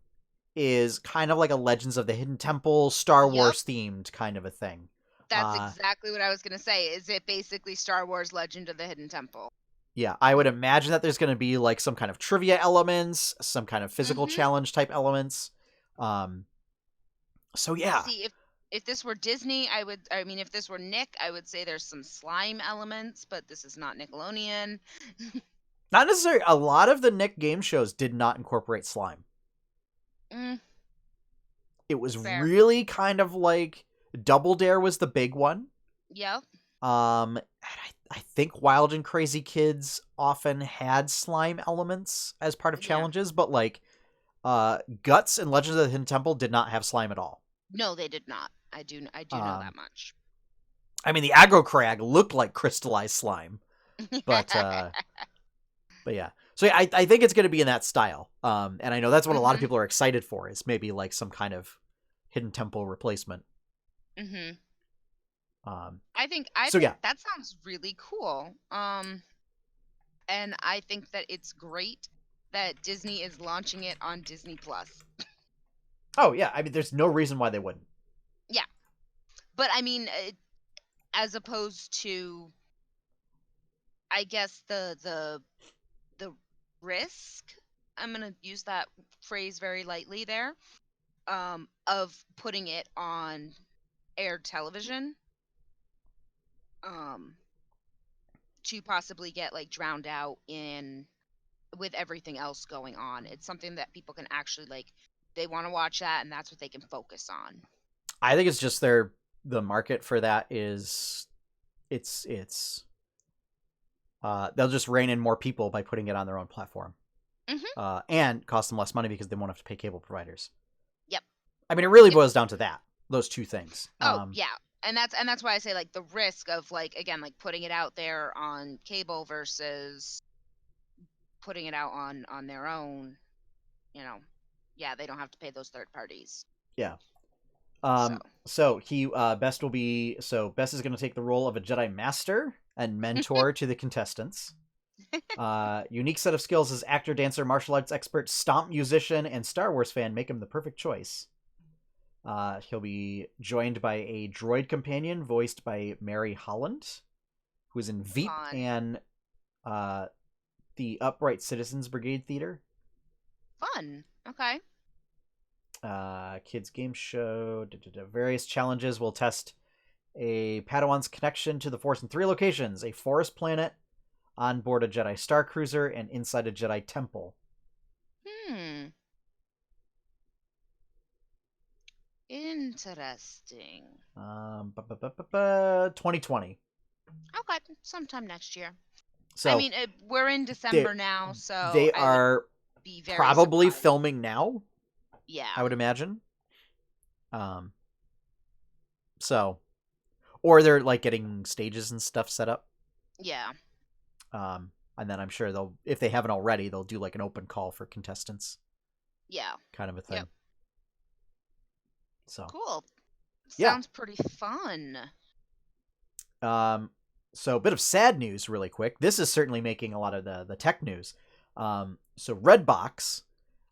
[SPEAKER 1] is kind of like a Legends of the Hidden Temple, Star Wars themed kind of a thing.
[SPEAKER 2] That's exactly what I was going to say. Is it basically Star Wars Legend of the Hidden Temple?
[SPEAKER 1] Yeah, I would imagine that there's going to be like some kind of trivia elements, some kind of physical challenge type elements. So yeah.
[SPEAKER 2] See, if this were Disney, if this were Nick, I would say there's some slime elements, but this is not Nickelodeon.
[SPEAKER 1] Not necessarily. A lot of the Nick game shows did not incorporate slime. It was really kind of like Double Dare was the big one.
[SPEAKER 2] Yep.
[SPEAKER 1] I think Wild and Crazy Kids often had slime elements as part of challenges, but like Guts and Legends of the Hidden Temple did not have slime at all.
[SPEAKER 2] No, they did not. I do know that much.
[SPEAKER 1] I mean, the aggro crag looked like crystallized slime, but yeah. So yeah, I think it's going to be in that style. And I know that's what a lot of people are excited for, is maybe like some kind of Hidden Temple replacement.
[SPEAKER 2] I think that sounds really cool. And I think that it's great that Disney is launching it on Disney Plus.
[SPEAKER 1] Oh yeah, I mean, there's no reason why they wouldn't.
[SPEAKER 2] Yeah, but I mean, as opposed to, I guess the risk. I'm gonna use that phrase very lightly there. Of putting it on aired television. To possibly get like drowned out with everything else going on. It's something that people can actually they want to watch that, and that's what they can focus on.
[SPEAKER 1] I think it's just the market for that is it's they'll just rein in more people by putting it on their own platform. And cost them less money because they won't have to pay cable providers.
[SPEAKER 2] Yep.
[SPEAKER 1] I mean, it really boils down to those two things.
[SPEAKER 2] Yeah. And that's why I say the risk of again putting it out there on cable versus putting it out on their own, yeah, they don't have to pay those third parties.
[SPEAKER 1] Yeah. So he Best is going to take the role of a Jedi Master and mentor to the contestants. Unique set of skills as actor, dancer, martial arts expert, stomp musician, and Star Wars fan make him the perfect choice. He'll be joined by a droid companion voiced by Mary Holland, who is in Veep and the Upright Citizens Brigade Theater.
[SPEAKER 2] Fun. Okay.
[SPEAKER 1] Kids game show. Various challenges will test a Padawan's connection to the Force in 3 locations: a forest planet, on board a Jedi Star Cruiser, and inside a Jedi Temple.
[SPEAKER 2] Interesting.
[SPEAKER 1] 2020.
[SPEAKER 2] Okay, sometime next year.
[SPEAKER 1] So
[SPEAKER 2] I mean, we're in December now, so
[SPEAKER 1] they are
[SPEAKER 2] be very
[SPEAKER 1] probably
[SPEAKER 2] surprised.
[SPEAKER 1] filming now.
[SPEAKER 2] Yeah,
[SPEAKER 1] I would imagine. So, or they're getting stages and stuff set up.
[SPEAKER 2] Yeah.
[SPEAKER 1] And then I'm sure if they haven't already, they'll do an open call for contestants.
[SPEAKER 2] Yeah.
[SPEAKER 1] Kind of a thing.
[SPEAKER 2] Yep.
[SPEAKER 1] So
[SPEAKER 2] cool. Sounds pretty fun.
[SPEAKER 1] So a bit of sad news really quick. This is certainly making a lot of the tech news. So Redbox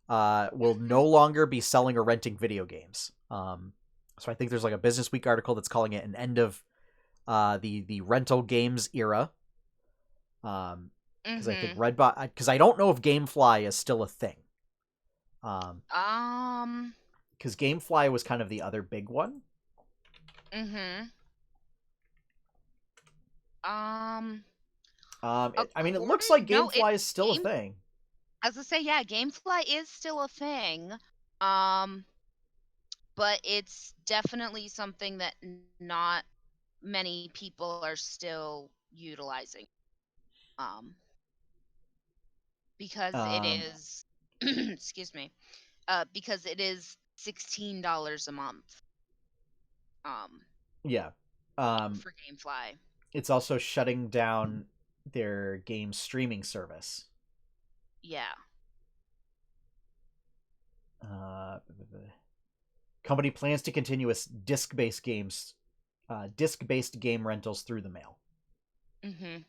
[SPEAKER 1] will no longer be selling or renting video games. So I think there's a Business Week article that's calling it an end of the rental games era. Because I think Redbox, because I don't know if GameFly is still a thing. Because GameFly was kind of the other big one. I mean, it looks
[SPEAKER 2] According
[SPEAKER 1] like
[SPEAKER 2] no, it
[SPEAKER 1] GameFly is still a
[SPEAKER 2] game
[SPEAKER 1] thing.
[SPEAKER 2] as I say, yeah, GameFly is still a thing. Um, but it's definitely something that not many people are still utilizing. Um, because it
[SPEAKER 1] Um,
[SPEAKER 2] is excuse me. Because it is $16 a month. Um,
[SPEAKER 1] yeah. Um,
[SPEAKER 2] for GameFly.
[SPEAKER 1] it's also shutting down their game streaming service.
[SPEAKER 2] Yeah.
[SPEAKER 1] Uh, company plans to continue its disc-based game rentals through the mail.
[SPEAKER 2] Mhm.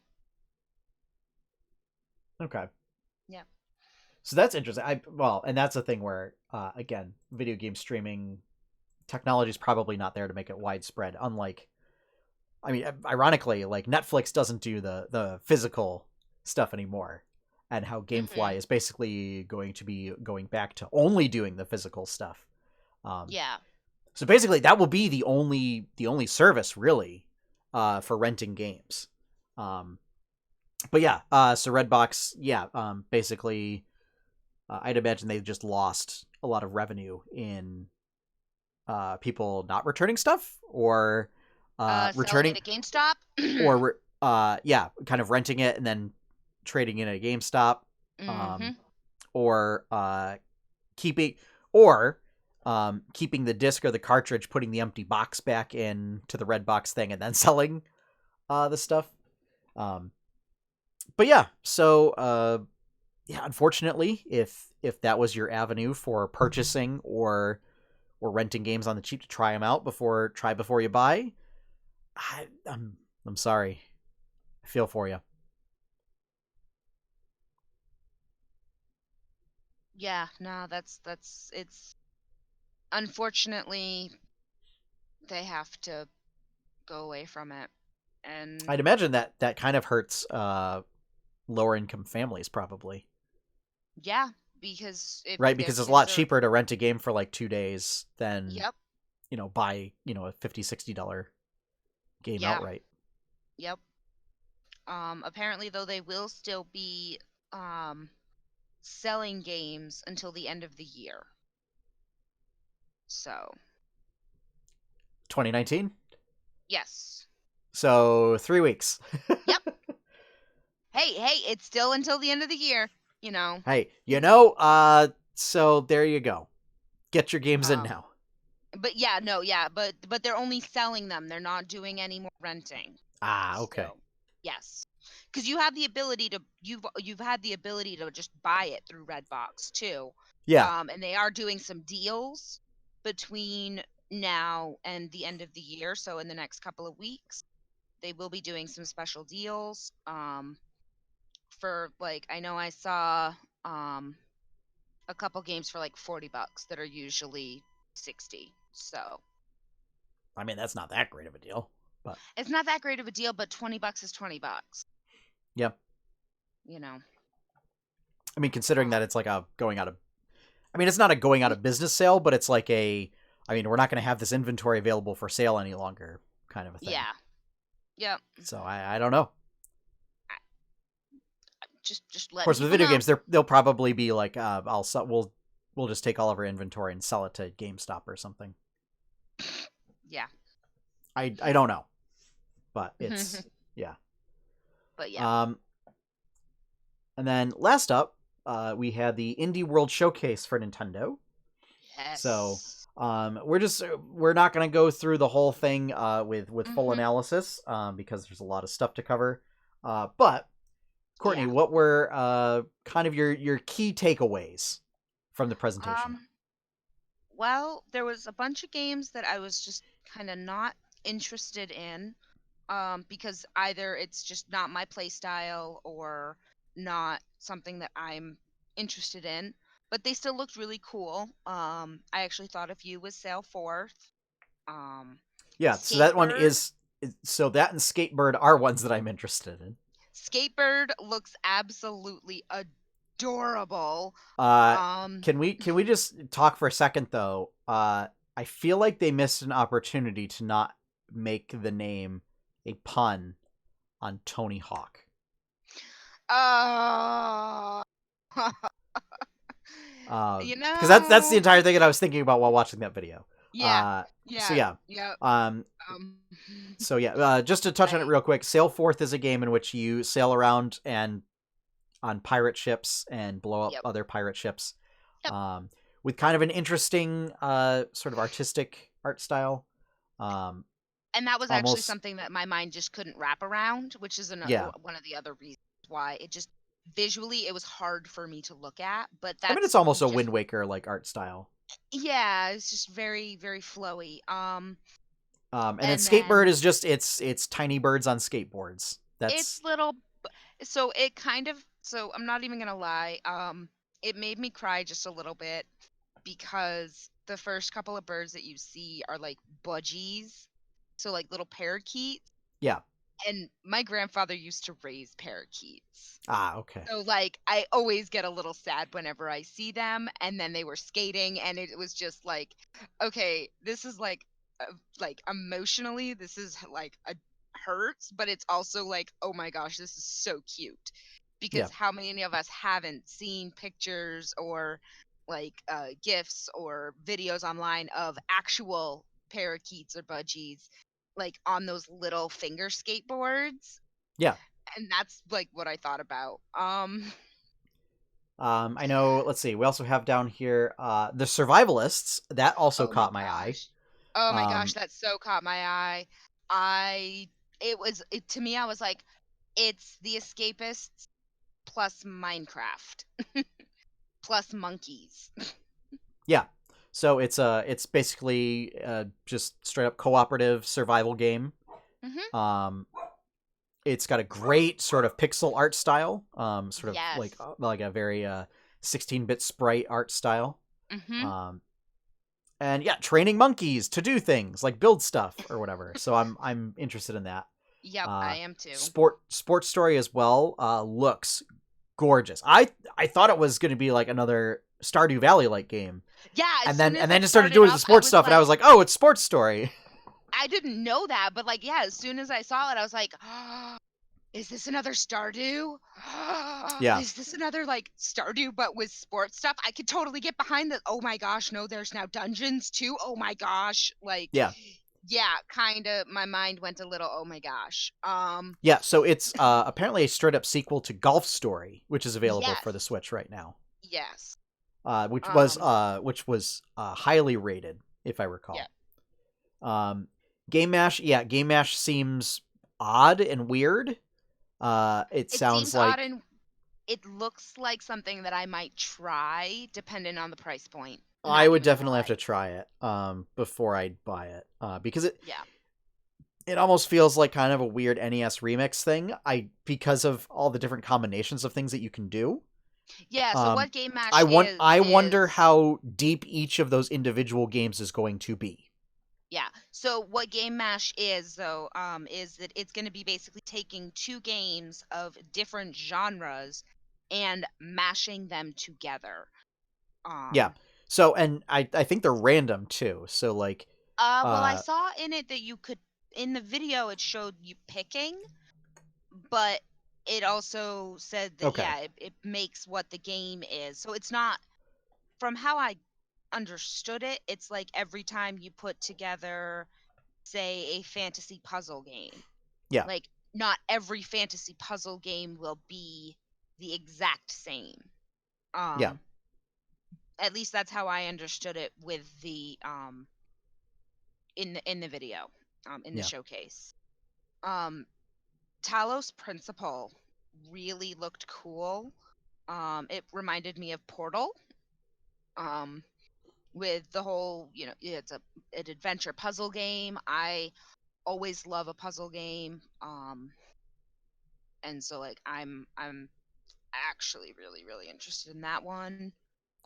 [SPEAKER 1] Okay.
[SPEAKER 2] Yeah.
[SPEAKER 1] So that's interesting. And that's a thing where, again, video game streaming technology is probably not there to make it widespread. Unlike, I mean, ironically, like Netflix doesn't do the physical stuff anymore, and how GameFly
[SPEAKER 2] Mhm.
[SPEAKER 1] is basically going to be going back to only doing the physical stuff. Um,
[SPEAKER 2] Yeah.
[SPEAKER 1] so basically, that will be the only service really, for renting games. Um, but yeah, so Redbox, yeah, basically, I'd imagine they just lost a lot of revenue in people not returning stuff, or
[SPEAKER 2] Selling it
[SPEAKER 1] returning,
[SPEAKER 2] at GameStop.
[SPEAKER 1] or yeah, kind of renting it and then trading it at GameStop, um,
[SPEAKER 2] Mhm.
[SPEAKER 1] or keeping or keeping the disc or the cartridge, putting the empty box back in to the Redbox thing, and then selling the stuff. Um, but yeah, so yeah, unfortunately, if that was your avenue for purchasing or renting games on the cheap to try them out before you buy, I'm sorry. I feel for you.
[SPEAKER 2] Yeah, no, that's it's unfortunately they have to go away from it. And
[SPEAKER 1] I'd imagine that kind of hurts lower income families probably,
[SPEAKER 2] yeah, because if
[SPEAKER 1] right?
[SPEAKER 2] their
[SPEAKER 1] Because it's a
[SPEAKER 2] kids
[SPEAKER 1] lot
[SPEAKER 2] are
[SPEAKER 1] cheaper to rent a game for like 2 days than
[SPEAKER 2] yep,
[SPEAKER 1] buy a $50-$60 game
[SPEAKER 2] yeah,
[SPEAKER 1] outright.
[SPEAKER 2] yep. Apparently though they will still be um selling games until the end of the year. So,
[SPEAKER 1] 2019.
[SPEAKER 2] yes.
[SPEAKER 1] So 3 weeks.
[SPEAKER 2] Yep. Hey, it's still until the end of the year, you know.
[SPEAKER 1] Hey, so there you go. Get your games in
[SPEAKER 2] Um,
[SPEAKER 1] now.
[SPEAKER 2] but yeah, no, yeah, but they're only selling them. They're not doing any more renting.
[SPEAKER 1] Ah, okay.
[SPEAKER 2] So, yes. Because you have the ability to you've had the ability to just buy it through Redbox too.
[SPEAKER 1] Yeah.
[SPEAKER 2] And they are doing some deals between now and the end of the year. So in the next couple of weeks, they will be doing some special deals. For like I know I saw um a couple games for like $40 that are usually 60. So
[SPEAKER 1] I mean, that's not that great of a deal, but
[SPEAKER 2] it's not that great of a deal, but $20 is $20.
[SPEAKER 1] yeah.
[SPEAKER 2] You know.
[SPEAKER 1] I mean, considering that
[SPEAKER 2] Um,
[SPEAKER 1] it's like a going out of, I mean, it's not a going out of business sale, but it's like I mean, we're not going to have this inventory available for sale any longer, kind of a thing.
[SPEAKER 2] yeah. Yep.
[SPEAKER 1] So I don't know.
[SPEAKER 2] Just
[SPEAKER 1] Of
[SPEAKER 2] letting
[SPEAKER 1] course, with
[SPEAKER 2] people
[SPEAKER 1] video
[SPEAKER 2] know.
[SPEAKER 1] games, they'll probably be like, we'll just take all of our inventory and sell it to GameStop or something.
[SPEAKER 2] Yeah.
[SPEAKER 1] I don't know, but it's yeah.
[SPEAKER 2] But yeah.
[SPEAKER 1] Um, and then last up, we had the Indie World Showcase for Nintendo. So
[SPEAKER 2] Yes.
[SPEAKER 1] we're not going to go through the whole thing with full
[SPEAKER 2] Mhm.
[SPEAKER 1] analysis, because there's a lot of stuff to cover. But Courtney,
[SPEAKER 2] Yeah.
[SPEAKER 1] what were kind of your key takeaways from the presentation?
[SPEAKER 2] Um well, there was a bunch of games that I was just kind of not interested in because either it's just not my play style or not something that I'm interested in, but they still looked really cool. I actually thought a few was Sail Forth, um,
[SPEAKER 1] Yeah, so that one
[SPEAKER 2] Skatebird.
[SPEAKER 1] so that and Skatebird are ones that I'm interested in.
[SPEAKER 2] Skatebird looks absolutely adorable.
[SPEAKER 1] Uh,
[SPEAKER 2] Um,
[SPEAKER 1] can we just talk for a second though? I feel like they missed an opportunity to not make the name a pun on Tony Hawk.
[SPEAKER 2] Oh. You
[SPEAKER 1] Because that's the
[SPEAKER 2] know.
[SPEAKER 1] entire thing that I was thinking about while watching that video.
[SPEAKER 2] Yeah.
[SPEAKER 1] So
[SPEAKER 2] Yeah.
[SPEAKER 1] yeah.
[SPEAKER 2] Yep.
[SPEAKER 1] Um,
[SPEAKER 2] Um.
[SPEAKER 1] so yeah, just to touch on it
[SPEAKER 2] Like.
[SPEAKER 1] real quick, Sail Forth is a game in which you sail around and on pirate ships and blow up
[SPEAKER 2] Yep.
[SPEAKER 1] other pirate ships,
[SPEAKER 2] Yep.
[SPEAKER 1] with kind of an interesting sort of artistic art style.
[SPEAKER 2] And that was actually
[SPEAKER 1] Almost,
[SPEAKER 2] something that my mind just couldn't wrap around, which is
[SPEAKER 1] yeah.
[SPEAKER 2] one of the other reasons why it just visually it was hard for me to look at. But
[SPEAKER 1] I mean, it's
[SPEAKER 2] that's
[SPEAKER 1] almost a
[SPEAKER 2] just
[SPEAKER 1] Wind Waker like art style.
[SPEAKER 2] yeah, it's just very very flowy.
[SPEAKER 1] And then
[SPEAKER 2] And
[SPEAKER 1] Skatebird
[SPEAKER 2] then
[SPEAKER 1] is just it's tiny birds on skateboards.
[SPEAKER 2] it's
[SPEAKER 1] That's
[SPEAKER 2] little, so it kind of, so I'm not even gonna lie. It made me cry just a little bit because the first couple of birds that you see are like budgies, so like little parakeets.
[SPEAKER 1] yeah.
[SPEAKER 2] And my grandfather used to raise parakeets.
[SPEAKER 1] Okay.
[SPEAKER 2] So like I always get a little sad whenever I see them, and then they were skating and it was just like, okay, this is like emotionally this is like a hurts, but it's also like, oh my gosh, this is so cute.
[SPEAKER 1] Yeah.
[SPEAKER 2] Because how many of us haven't seen pictures or like gifs or videos online of actual parakeets or budgies like on those little finger skateboards?
[SPEAKER 1] Yeah.
[SPEAKER 2] And that's like what I thought about.
[SPEAKER 1] I know. Let's see. We also have down here the Survivalists. That also
[SPEAKER 2] Oh my
[SPEAKER 1] caught my eye.
[SPEAKER 2] gosh. Oh my gosh,
[SPEAKER 1] Um,
[SPEAKER 2] that so caught my eye. I it was it to me I was like, it's the escapists plus Minecraft plus monkeys.
[SPEAKER 1] yeah. So it's basically just straight up cooperative survival game.
[SPEAKER 2] Mhm.
[SPEAKER 1] Um, it's got a great sort of pixel art style. Sort of
[SPEAKER 2] Yes.
[SPEAKER 1] like a very 16-bit sprite art style.
[SPEAKER 2] Mhm.
[SPEAKER 1] Um, and yeah, training monkeys to do things like build stuff or whatever. So I'm interested in that.
[SPEAKER 2] Yep, I am too.
[SPEAKER 1] Sports Story as well looks gorgeous. I thought it was going to be like another Stardew Valley like game,
[SPEAKER 2] Yeah, as
[SPEAKER 1] and
[SPEAKER 2] soon as
[SPEAKER 1] then
[SPEAKER 2] it
[SPEAKER 1] it started
[SPEAKER 2] started
[SPEAKER 1] doing the
[SPEAKER 2] up, I
[SPEAKER 1] sports
[SPEAKER 2] was
[SPEAKER 1] stuff, and I
[SPEAKER 2] like,
[SPEAKER 1] was like, oh, it's Sports Story.
[SPEAKER 2] I didn't know that, but like, yeah, as soon as I saw it, I was like, is this another Stardew?
[SPEAKER 1] Yeah,
[SPEAKER 2] Is this another like Stardew but with sports stuff? I could totally get behind that. Oh my gosh, no, there's now dungeons too. Oh my gosh. Like,
[SPEAKER 1] yeah,
[SPEAKER 2] yeah, kind of my mind went a little, oh my gosh.
[SPEAKER 1] yeah. So it's apparently a straight up sequel to Golf Story, which is available
[SPEAKER 2] Yes.
[SPEAKER 1] for the Switch right now.
[SPEAKER 2] Yes.
[SPEAKER 1] Which was highly rated, if I
[SPEAKER 2] Yeah.
[SPEAKER 1] recall. Game Mash, yeah, Game Mash seems odd and weird. It
[SPEAKER 2] It
[SPEAKER 1] sounds
[SPEAKER 2] seems odd
[SPEAKER 1] like
[SPEAKER 2] and it looks like something that I might try depending on the price point.
[SPEAKER 1] I
[SPEAKER 2] Not
[SPEAKER 1] would
[SPEAKER 2] even gonna
[SPEAKER 1] definitely have
[SPEAKER 2] lie.
[SPEAKER 1] to try it before I'd buy it because
[SPEAKER 2] Yeah.
[SPEAKER 1] it almost feels like kind of a weird NES remix thing. Because of all the different combinations of things that you can do.
[SPEAKER 2] Yeah, so
[SPEAKER 1] Um,
[SPEAKER 2] what Game Mash
[SPEAKER 1] I wonder
[SPEAKER 2] is
[SPEAKER 1] how deep each of those individual games is going to be.
[SPEAKER 2] yeah. So what Game Mash is though, is that it's going to be basically taking two games of different genres and mashing them together.
[SPEAKER 1] Yeah.
[SPEAKER 2] Um,
[SPEAKER 1] So and I think they're random too. So like
[SPEAKER 2] well, I
[SPEAKER 1] uh
[SPEAKER 2] saw in it that you could, in the video it showed you picking, but it also said that
[SPEAKER 1] okay.
[SPEAKER 2] yeah, it makes what the game is. So it's not, from how I understood it, it's like every time you put together, say, a fantasy puzzle game.
[SPEAKER 1] Yeah.
[SPEAKER 2] Like, not every fantasy puzzle game will be the exact same.
[SPEAKER 1] Yeah.
[SPEAKER 2] Um, at least that's how I understood it with the in the video, in the
[SPEAKER 1] Yeah.
[SPEAKER 2] showcase. Um, Talos Principle really looked cool. It reminded me of Portal. Um, with the whole, it's an adventure puzzle game. I always love a puzzle game. And so like I'm actually really really interested in that one.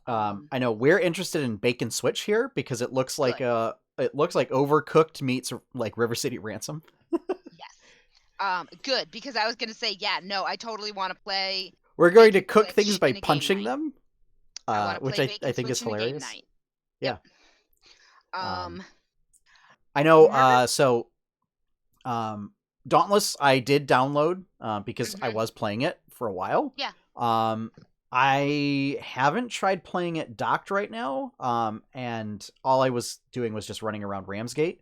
[SPEAKER 1] I know we're interested in Bacon Switch here because
[SPEAKER 2] Good.
[SPEAKER 1] it looks like Overcooked meets like River City Ransom.
[SPEAKER 2] Yes. Good, because I was gonna say, yeah, no, I totally want to play
[SPEAKER 1] We're going to
[SPEAKER 2] Bacon
[SPEAKER 1] cook things
[SPEAKER 2] Switch
[SPEAKER 1] by
[SPEAKER 2] in a game
[SPEAKER 1] punching
[SPEAKER 2] night.
[SPEAKER 1] them,
[SPEAKER 2] I want to
[SPEAKER 1] which
[SPEAKER 2] play
[SPEAKER 1] I
[SPEAKER 2] Bacon
[SPEAKER 1] think is
[SPEAKER 2] Switch in a game
[SPEAKER 1] hilarious.
[SPEAKER 2] night. Yep.
[SPEAKER 1] Yeah. Um,
[SPEAKER 2] Um,
[SPEAKER 1] I know.
[SPEAKER 2] Murder.
[SPEAKER 1] Dauntless I did download because I
[SPEAKER 2] Hmm.
[SPEAKER 1] was playing it for a while.
[SPEAKER 2] Yeah.
[SPEAKER 1] I haven't tried playing it docked right now. And all I was doing was just running around Ramsgate.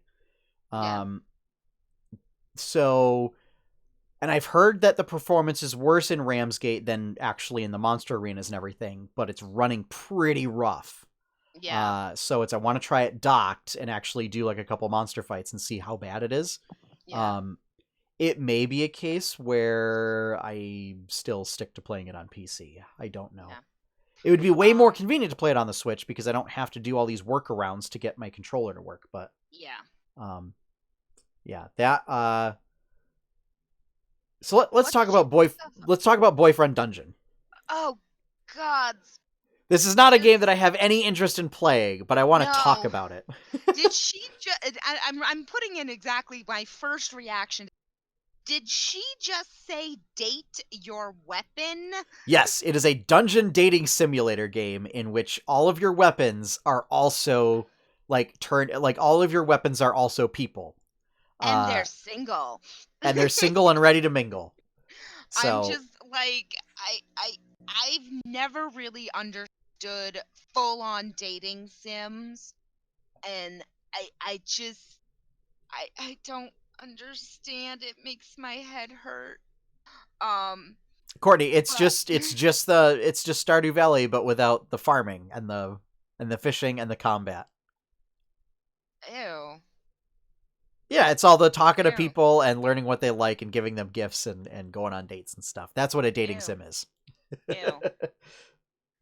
[SPEAKER 1] So, and I've heard that the performance is worse in Ramsgate than actually in the monster arenas and everything, but it's running pretty rough.
[SPEAKER 2] Yeah.
[SPEAKER 1] So I want to try it docked and actually do like a couple monster fights and see how bad it is.
[SPEAKER 2] Yeah.
[SPEAKER 1] It may be a case where I still stick to playing it on PC. I don't know.
[SPEAKER 2] Yeah.
[SPEAKER 1] It would be way more convenient to play it on the Switch because I don't have to do all these workarounds to get my controller to work. But yeah, that. So let's talk about Boyfriend Dungeon.
[SPEAKER 2] Oh God.
[SPEAKER 1] This is not a game that I have any interest in playing, but I want to talk about it.
[SPEAKER 2] Did she just? I'm putting in exactly my first reaction. Did she just say date your weapon?
[SPEAKER 1] Yes, it is a dungeon dating simulator game in which all of your weapons are also all of your weapons are also people.
[SPEAKER 2] And they're single.
[SPEAKER 1] And they're single and ready to mingle. So
[SPEAKER 2] I'm just like I've never really understood full-on dating sims, and I don't understand. It makes my head hurt.
[SPEAKER 1] Courtney, it's just Stardew Valley, but without the farming and the fishing and the combat.
[SPEAKER 2] Ew.
[SPEAKER 1] Yeah, it's all the talking to people and learning what they like and giving them gifts and going on dates and stuff. That's what a dating sim is.
[SPEAKER 2] Ew.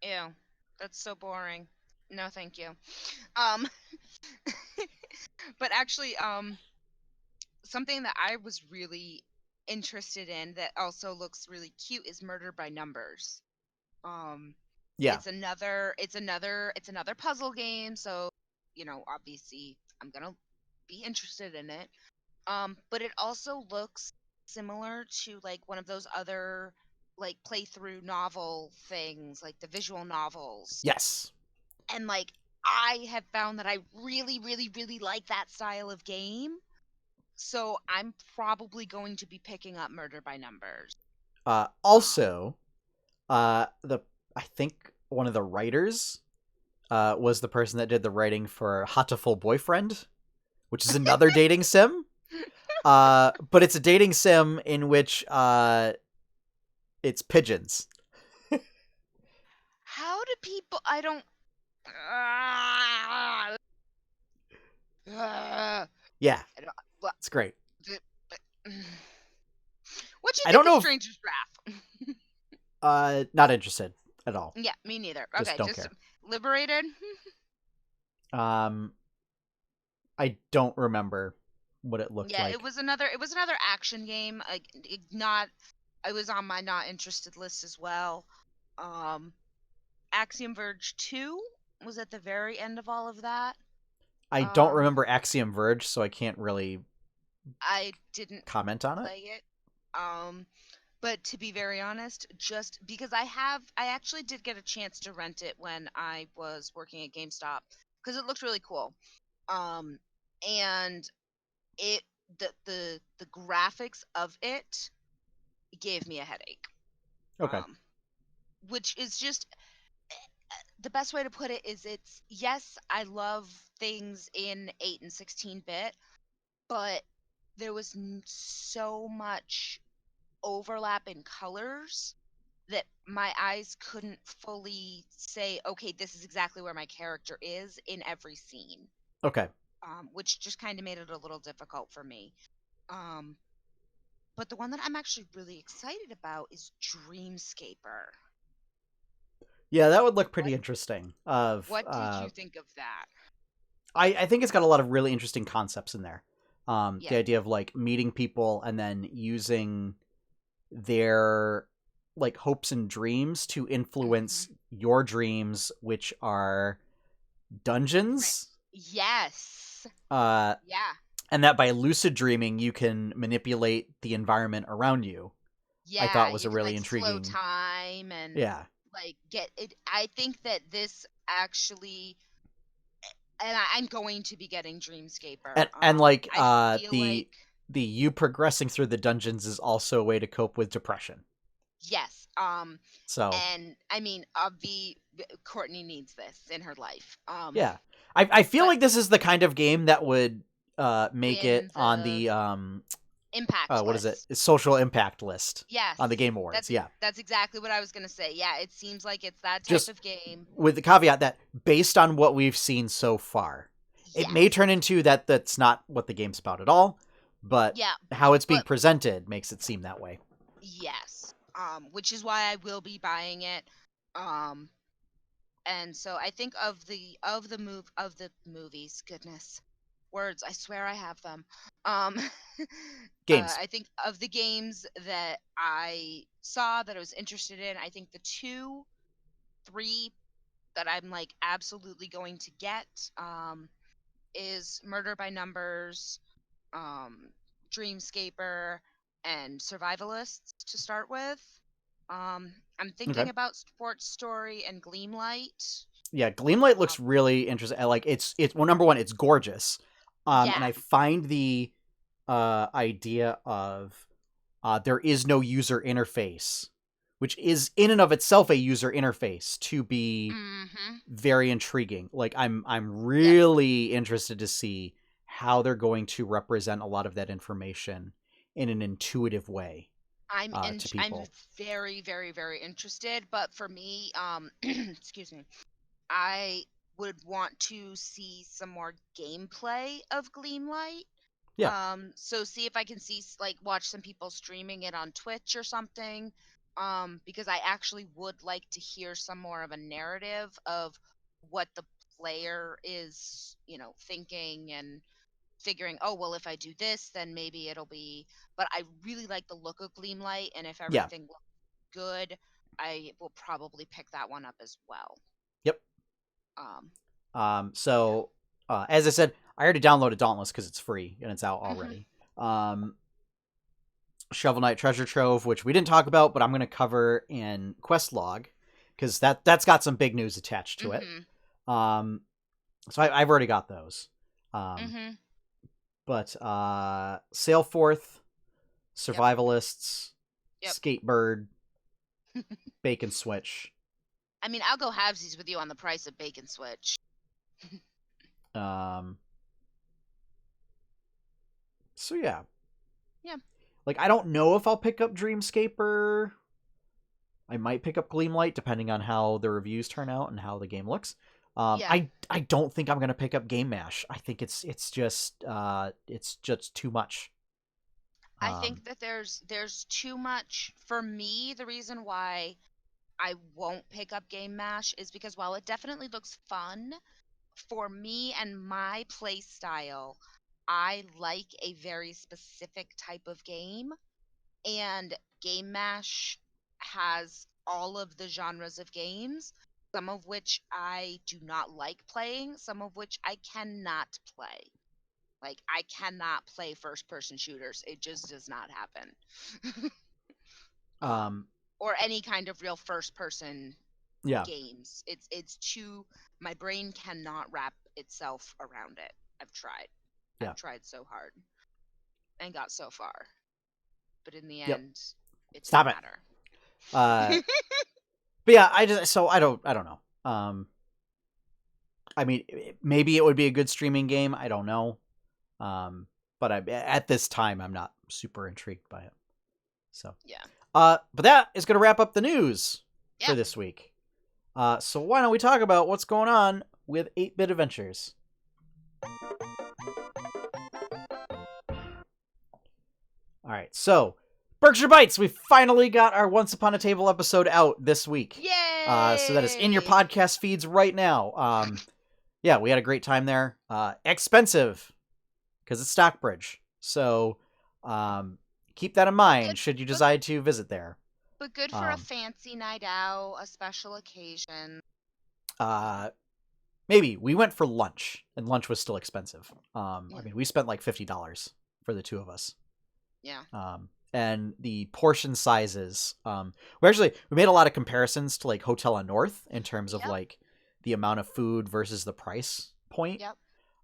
[SPEAKER 2] Ew. That's so boring. No, thank you. But actually, something that I was really interested in that also looks really cute is Murder by Numbers.
[SPEAKER 1] Yeah.
[SPEAKER 2] It's another puzzle game, so obviously I'm gonna be interested in it. But it also looks similar to like one of those other like playthrough novel things, like the visual novels.
[SPEAKER 1] Yes.
[SPEAKER 2] And like I have found that I really, really, really like that style of game. So I'm probably going to be picking up Murder by Numbers.
[SPEAKER 1] Also, I think one of the writers was the person that did the writing for Hatoful Boyfriend, which is another dating sim. But it's a dating sim in which it's pigeons.
[SPEAKER 2] How do people? I don't.
[SPEAKER 1] Yeah, it's great.
[SPEAKER 2] What do you think of Stranger's
[SPEAKER 1] Wrath? Not interested at all.
[SPEAKER 2] Yeah, me neither.
[SPEAKER 1] Just
[SPEAKER 2] okay,
[SPEAKER 1] don't
[SPEAKER 2] just
[SPEAKER 1] care.
[SPEAKER 2] Liberated.
[SPEAKER 1] I don't remember what it looked like.
[SPEAKER 2] Yeah, it was another action game. I was on my not interested list as well. Axiom Verge 2 was at the very end of all of that.
[SPEAKER 1] I don't remember Axiom Verge, so I can't really
[SPEAKER 2] I didn't
[SPEAKER 1] comment on
[SPEAKER 2] play it. But to be very honest, just because I actually did get a chance to rent it when I was working at GameStop because it looked really cool. And the graphics of it gave me a headache.
[SPEAKER 1] Okay.
[SPEAKER 2] Which is just the best way to put it is yes, I love things in 8 and 16-bit, but there was so much overlap in colors that my eyes couldn't fully say, okay, this is exactly where my character is in every scene.
[SPEAKER 1] Okay.
[SPEAKER 2] Which just kind of made it a little difficult for me. But the one that I'm actually really excited about is Dreamscaper.
[SPEAKER 1] Yeah, that would look pretty interesting.
[SPEAKER 2] What did you think of that?
[SPEAKER 1] I think it's got a lot of really interesting concepts in there.
[SPEAKER 2] Yeah.
[SPEAKER 1] The idea of like meeting people and then using their like hopes and dreams to influence your dreams, which are dungeons.
[SPEAKER 2] Yes.
[SPEAKER 1] Yeah. And that by lucid dreaming, you can manipulate the environment around you.
[SPEAKER 2] Yeah,
[SPEAKER 1] I thought was a
[SPEAKER 2] you
[SPEAKER 1] really
[SPEAKER 2] can,
[SPEAKER 1] intriguing.
[SPEAKER 2] Slow time and like get it. I think that this actually, and I'm going to be getting Dreamscaper.
[SPEAKER 1] And like the you progressing through the dungeons is also a way to cope with depression.
[SPEAKER 2] Yes.
[SPEAKER 1] So
[SPEAKER 2] And I mean, Courtney needs this in her life.
[SPEAKER 1] yeah, I feel
[SPEAKER 2] But
[SPEAKER 1] like this is the kind of game that would make it
[SPEAKER 2] win
[SPEAKER 1] on
[SPEAKER 2] the
[SPEAKER 1] the
[SPEAKER 2] impact
[SPEAKER 1] what is it,
[SPEAKER 2] list.
[SPEAKER 1] social impact list
[SPEAKER 2] Yes,
[SPEAKER 1] on the Game Awards.
[SPEAKER 2] that's
[SPEAKER 1] Yeah,
[SPEAKER 2] that's exactly what I was gonna say. Yeah, it seems like it's that type
[SPEAKER 1] just
[SPEAKER 2] of game.
[SPEAKER 1] with the caveat that based on what we've seen so far, it may
[SPEAKER 2] Yes.
[SPEAKER 1] turn into that's not what the game's about at all, but
[SPEAKER 2] Yeah,
[SPEAKER 1] how it's being
[SPEAKER 2] but
[SPEAKER 1] presented makes it seem that way.
[SPEAKER 2] yes. Which is why I will be buying it. Um, and so I think of the movies, goodness, words, I swear I have them. Um,
[SPEAKER 1] Games.
[SPEAKER 2] I think of the games that I saw that I was interested in, I think the two, three that I'm like absolutely going to get is Murder by Numbers, um, Dreamscaper, and Survivalists to start with. I'm
[SPEAKER 1] Okay.
[SPEAKER 2] thinking about Sports Story and Gleamlight.
[SPEAKER 1] Yeah, Gleamlight looks
[SPEAKER 2] Um,
[SPEAKER 1] really interesting. Like it's well, number one, it's gorgeous. And
[SPEAKER 2] yeah,
[SPEAKER 1] I find the idea of there is no user interface, which is in and of itself a user interface, to be
[SPEAKER 2] mm-hmm.
[SPEAKER 1] very intriguing. Like I'm
[SPEAKER 2] Yep.
[SPEAKER 1] really interested to see how they're going to represent a lot of that information in an intuitive way to
[SPEAKER 2] I'm
[SPEAKER 1] people.
[SPEAKER 2] very, very, very interested. But for me, excuse me, I would want to see some more gameplay of Gleamlight.
[SPEAKER 1] Yeah,
[SPEAKER 2] So see if I can like watch some people streaming it on Twitch or something. Because I actually would like to hear some more of a narrative of what the player is, thinking and figuring, oh, well, if I do this, then maybe it'll be. But I really like the look of Gleamlight, and if
[SPEAKER 1] yeah,
[SPEAKER 2] everything looks good, I will probably pick that one up as well.
[SPEAKER 1] yep.
[SPEAKER 2] Um, yeah.
[SPEAKER 1] So as I said, I already downloaded Dauntless because it's free and it's out
[SPEAKER 2] Hmm.
[SPEAKER 1] already. Shovel Knight Treasure Trove, which we didn't talk about, but I'm going to cover in Quest Log because that's got some big news attached to it.
[SPEAKER 2] Hmm.
[SPEAKER 1] Um, so I've already got those. Um,
[SPEAKER 2] Hmm.
[SPEAKER 1] but Sailforth,
[SPEAKER 2] Yep.
[SPEAKER 1] Survivalists,
[SPEAKER 2] Yep.
[SPEAKER 1] Skatebird, Bacon Switch.
[SPEAKER 2] I mean, I'll go halvesies with you on the price of Bacon Switch.
[SPEAKER 1] Um, so yeah,
[SPEAKER 2] Yeah.
[SPEAKER 1] like I don't know if I'll pick up Dreamscaper. I might pick up Gleamlight depending on how the reviews turn out and how the game looks.
[SPEAKER 2] Yeah.
[SPEAKER 1] I don't think I'm gonna pick up Game Mash. I think it's just too much.
[SPEAKER 2] I think that there's too much for me. The reason why I won't pick up Game Mash is because while it definitely looks fun, for me and my play style, I like a very specific type of game, and Game Mash has all of the genres of games, some of which I do not like playing, some of which I cannot play. Like I cannot play first person shooters. It just does not happen. um
[SPEAKER 1] um,
[SPEAKER 2] or any kind of real first person
[SPEAKER 1] yeah,
[SPEAKER 2] games. It's too my brain cannot wrap itself around it. I've tried.
[SPEAKER 1] yeah,
[SPEAKER 2] I've tried so hard and got so far. But in the
[SPEAKER 1] yep.
[SPEAKER 2] end, it didn't
[SPEAKER 1] Stop it.
[SPEAKER 2] matter.
[SPEAKER 1] But yeah, I don't know. I mean, maybe it would be a good streaming game. I don't know. But at this time, I'm not super intrigued by it. So,
[SPEAKER 2] Yeah.
[SPEAKER 1] but that is going to wrap up the news
[SPEAKER 2] Yeah.
[SPEAKER 1] for this week. So why don't we talk about what's going on with 8-Bit Adventures? All right, so Berkshire Bites, we finally got our Once Upon a Table episode out this week.
[SPEAKER 2] Yay!
[SPEAKER 1] So that is in your podcast feeds right now. Yeah, we had a great time there. Expensive because it's Stockbridge, so keep that in mind should you decide to visit there.
[SPEAKER 2] But good for a fancy night out, a special occasion.
[SPEAKER 1] Maybe we went for lunch, and lunch was still expensive.
[SPEAKER 2] Yeah.
[SPEAKER 1] I mean, we spent like $50 for the two of us.
[SPEAKER 2] Yeah.
[SPEAKER 1] And the portion sizes. We made a lot of comparisons to like Hotel on North in terms of like the amount of food versus the price point.
[SPEAKER 2] Yep.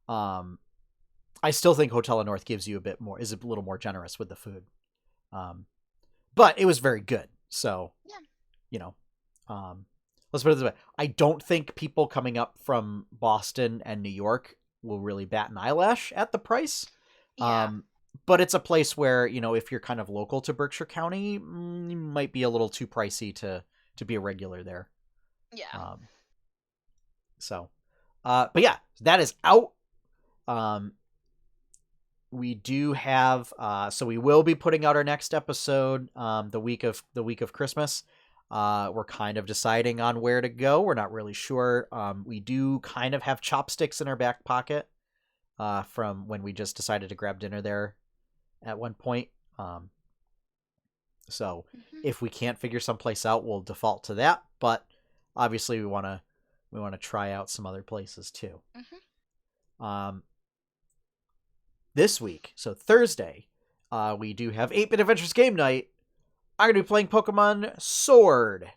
[SPEAKER 1] I still think Hotel on North gives you is a little more generous with the food. But it was very good. So,
[SPEAKER 2] Yeah.
[SPEAKER 1] you know, let's put it this way. I don't think people coming up from Boston and New York will really bat an eyelash at the price.
[SPEAKER 2] Yeah.
[SPEAKER 1] But it's a place where, if you're kind of local to Berkshire County, it might be a little too pricey to be a regular there.
[SPEAKER 2] Yeah.
[SPEAKER 1] But yeah, that is out. We do have, so we will be putting out our next episode, the week of Christmas. We're kind of deciding on where to go. We're not really sure. We do kind of have chopsticks in our back pocket, from when we just decided to grab dinner there at one point. So if we can't figure someplace out, we'll default to that. But obviously we want to try out some other places too. This week, so Thursday, we do have 8-Bit Adventures Game Night. I'm going to be playing Pokemon Sword.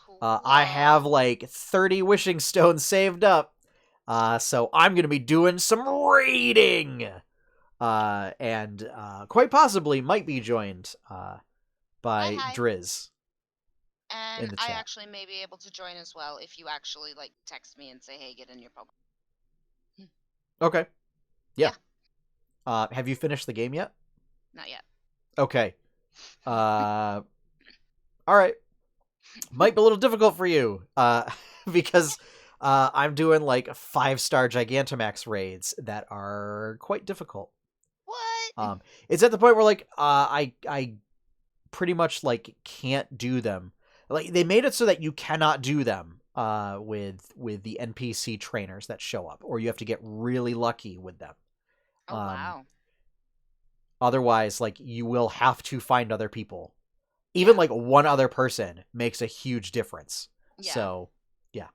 [SPEAKER 2] Cool.
[SPEAKER 1] I have like 30 wishing stones saved up. So I'm going to be doing some raiding. And quite possibly might be joined by
[SPEAKER 2] Hi.
[SPEAKER 1] Driz.
[SPEAKER 2] And
[SPEAKER 1] in the
[SPEAKER 2] I
[SPEAKER 1] chat.
[SPEAKER 2] actually may be able to join as well if you actually like text me and say, "Hey, get in your Pokemon."
[SPEAKER 1] Okay. Yeah. Have you finished the game yet?
[SPEAKER 2] Not yet.
[SPEAKER 1] Okay. All right. Might be a little difficult for you, because I'm doing like 5-star Gigantamax raids that are quite difficult.
[SPEAKER 2] What?
[SPEAKER 1] It's at the point where like I pretty much like can't do them. Like they made it so that you cannot do them with the NPC trainers that show up, or you have to get really lucky with them.
[SPEAKER 2] Oh wow.
[SPEAKER 1] Otherwise, like you will have to find other people. Even like one other person makes a huge difference.
[SPEAKER 2] Yeah.
[SPEAKER 1] So, yeah.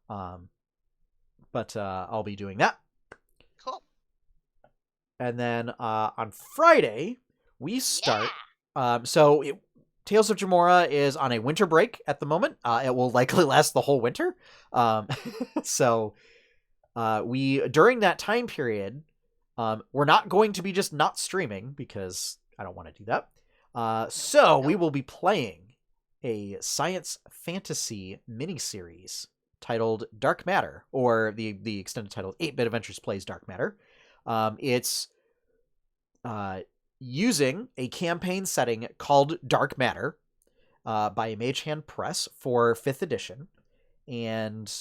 [SPEAKER 1] But I'll be doing that.
[SPEAKER 2] Cool.
[SPEAKER 1] And then on Friday, we start. So Tales of Jamora is on a winter break at the moment. It will likely last the whole winter. So we during that time period, we're not going to be just not streaming because I don't want to do that. So we will be playing a science fantasy miniseries titled Dark Matter, or the extended title 8-Bit Adventures Plays Dark Matter. It's using a campaign setting called Dark Matter by Mage Hand Press for 5th edition. And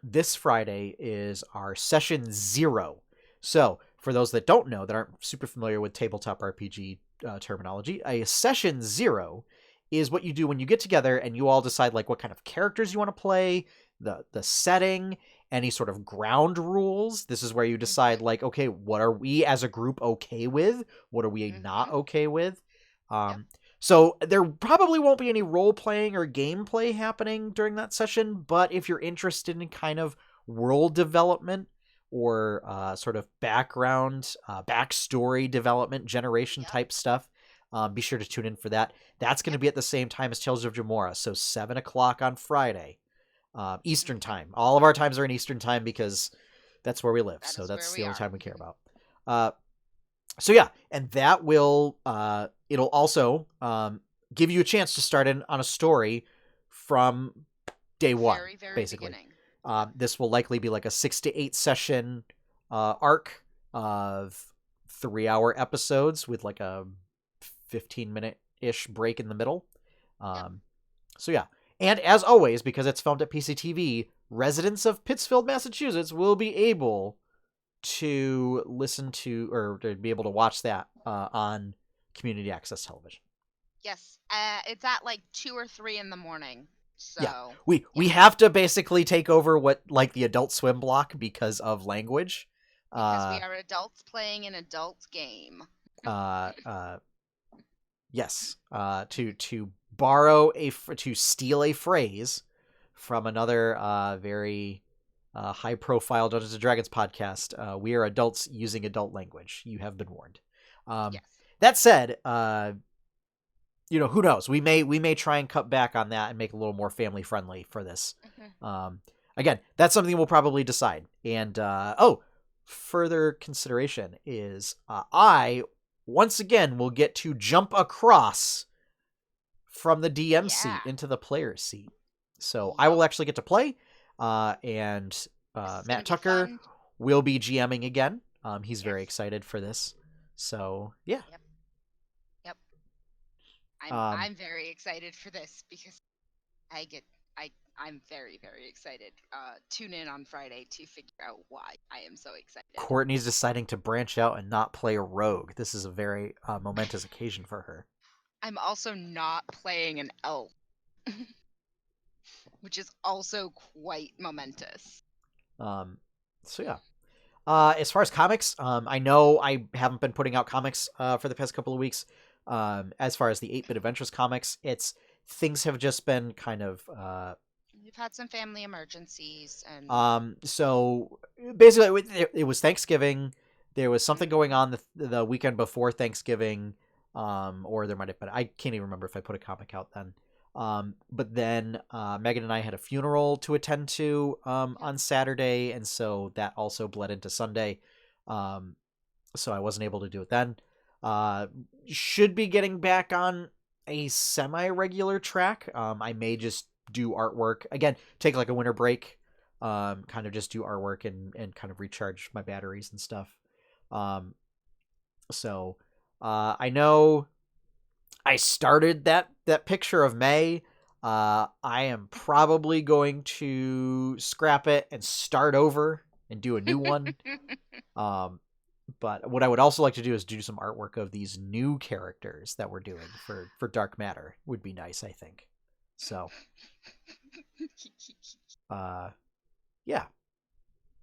[SPEAKER 1] this Friday is our session 0. So for those that don't know, that aren't super familiar with tabletop RPG terminology, a session 0 is what you do when you get together and you all decide like what kind of characters you want to play, the setting, any sort of ground rules. This is where you decide like, okay, what are we as a group okay with? What are we not okay with? So there probably won't be any role-playing or gameplay happening during that session, but if you're interested in kind of world development or sort of background, backstory development, generation type stuff, be sure to tune in for that. That's going to be at the same time as Tales of Jamora, so 7 o'clock on Friday, Eastern time. All of our times are in Eastern time because that's where we live, so that's the only time we care about. So yeah, and that will it'll also give you a chance to start in on a story from day one,
[SPEAKER 2] very
[SPEAKER 1] basically.
[SPEAKER 2] Beginning.
[SPEAKER 1] This will likely be like a 6 to 8 session arc of 3-hour episodes with like a 15-minute-ish break in the middle. So yeah, and as always, because it's filmed at PCTV, residents of Pittsfield, Massachusetts will be able to listen to or to be able to watch that on community access television.
[SPEAKER 2] Yes, it's at like 2 or 3 in the morning. So
[SPEAKER 1] yeah, we have to basically take over what like the Adult Swim block because of language.
[SPEAKER 2] Because we are adults playing an adult game.
[SPEAKER 1] Yes. To borrow to steal a phrase from another very high-profile Dungeons and Dragons podcast, we are adults using adult language. You have been warned.
[SPEAKER 2] Yes.
[SPEAKER 1] That said, who knows? We may try and cut back on that and make it a little more family-friendly for this. Again, that's something we'll probably decide. And, further consideration is I, once again, will get to jump across from the DM
[SPEAKER 2] Yeah.
[SPEAKER 1] seat into the player seat. So I
[SPEAKER 2] Yup.
[SPEAKER 1] will actually get to play, and
[SPEAKER 2] This is gonna
[SPEAKER 1] Matt
[SPEAKER 2] be
[SPEAKER 1] Tucker
[SPEAKER 2] fun.
[SPEAKER 1] will be GMing again. He's very
[SPEAKER 2] Yes.
[SPEAKER 1] excited for this. So yeah.
[SPEAKER 2] Yep. Yep.
[SPEAKER 1] Um,
[SPEAKER 2] I'm very excited for this because I get I I'm very, very excited. Tune in on Friday to figure out why I am so excited.
[SPEAKER 1] Courtney's deciding to branch out and not play a rogue. This is a very momentous occasion for her.
[SPEAKER 2] I'm also not playing an elf, which is also quite momentous.
[SPEAKER 1] So yeah. As far as comics, I know I haven't been putting out comics for the past couple of weeks. As far as the 8-Bit Adventures comics, things have just been kind of
[SPEAKER 2] We've had some family emergencies and
[SPEAKER 1] so basically it was Thanksgiving. There was something going on the weekend before Thanksgiving, or there might have been, I can't even remember if I put a comic out then. But then Megan and I had a funeral to attend to on Saturday, and so that also bled into Sunday. So I wasn't able to do it then. Should be getting back on a semi-regular track. I may just do artwork again, take like a winter break, kind of just do artwork and kind of recharge my batteries and stuff. So I know I started that picture of May. I am probably going to scrap it and start over and do a new one. But what I would also like to do is do some artwork of these new characters that we're doing for Dark Matter. Would be nice, I think. So, yeah.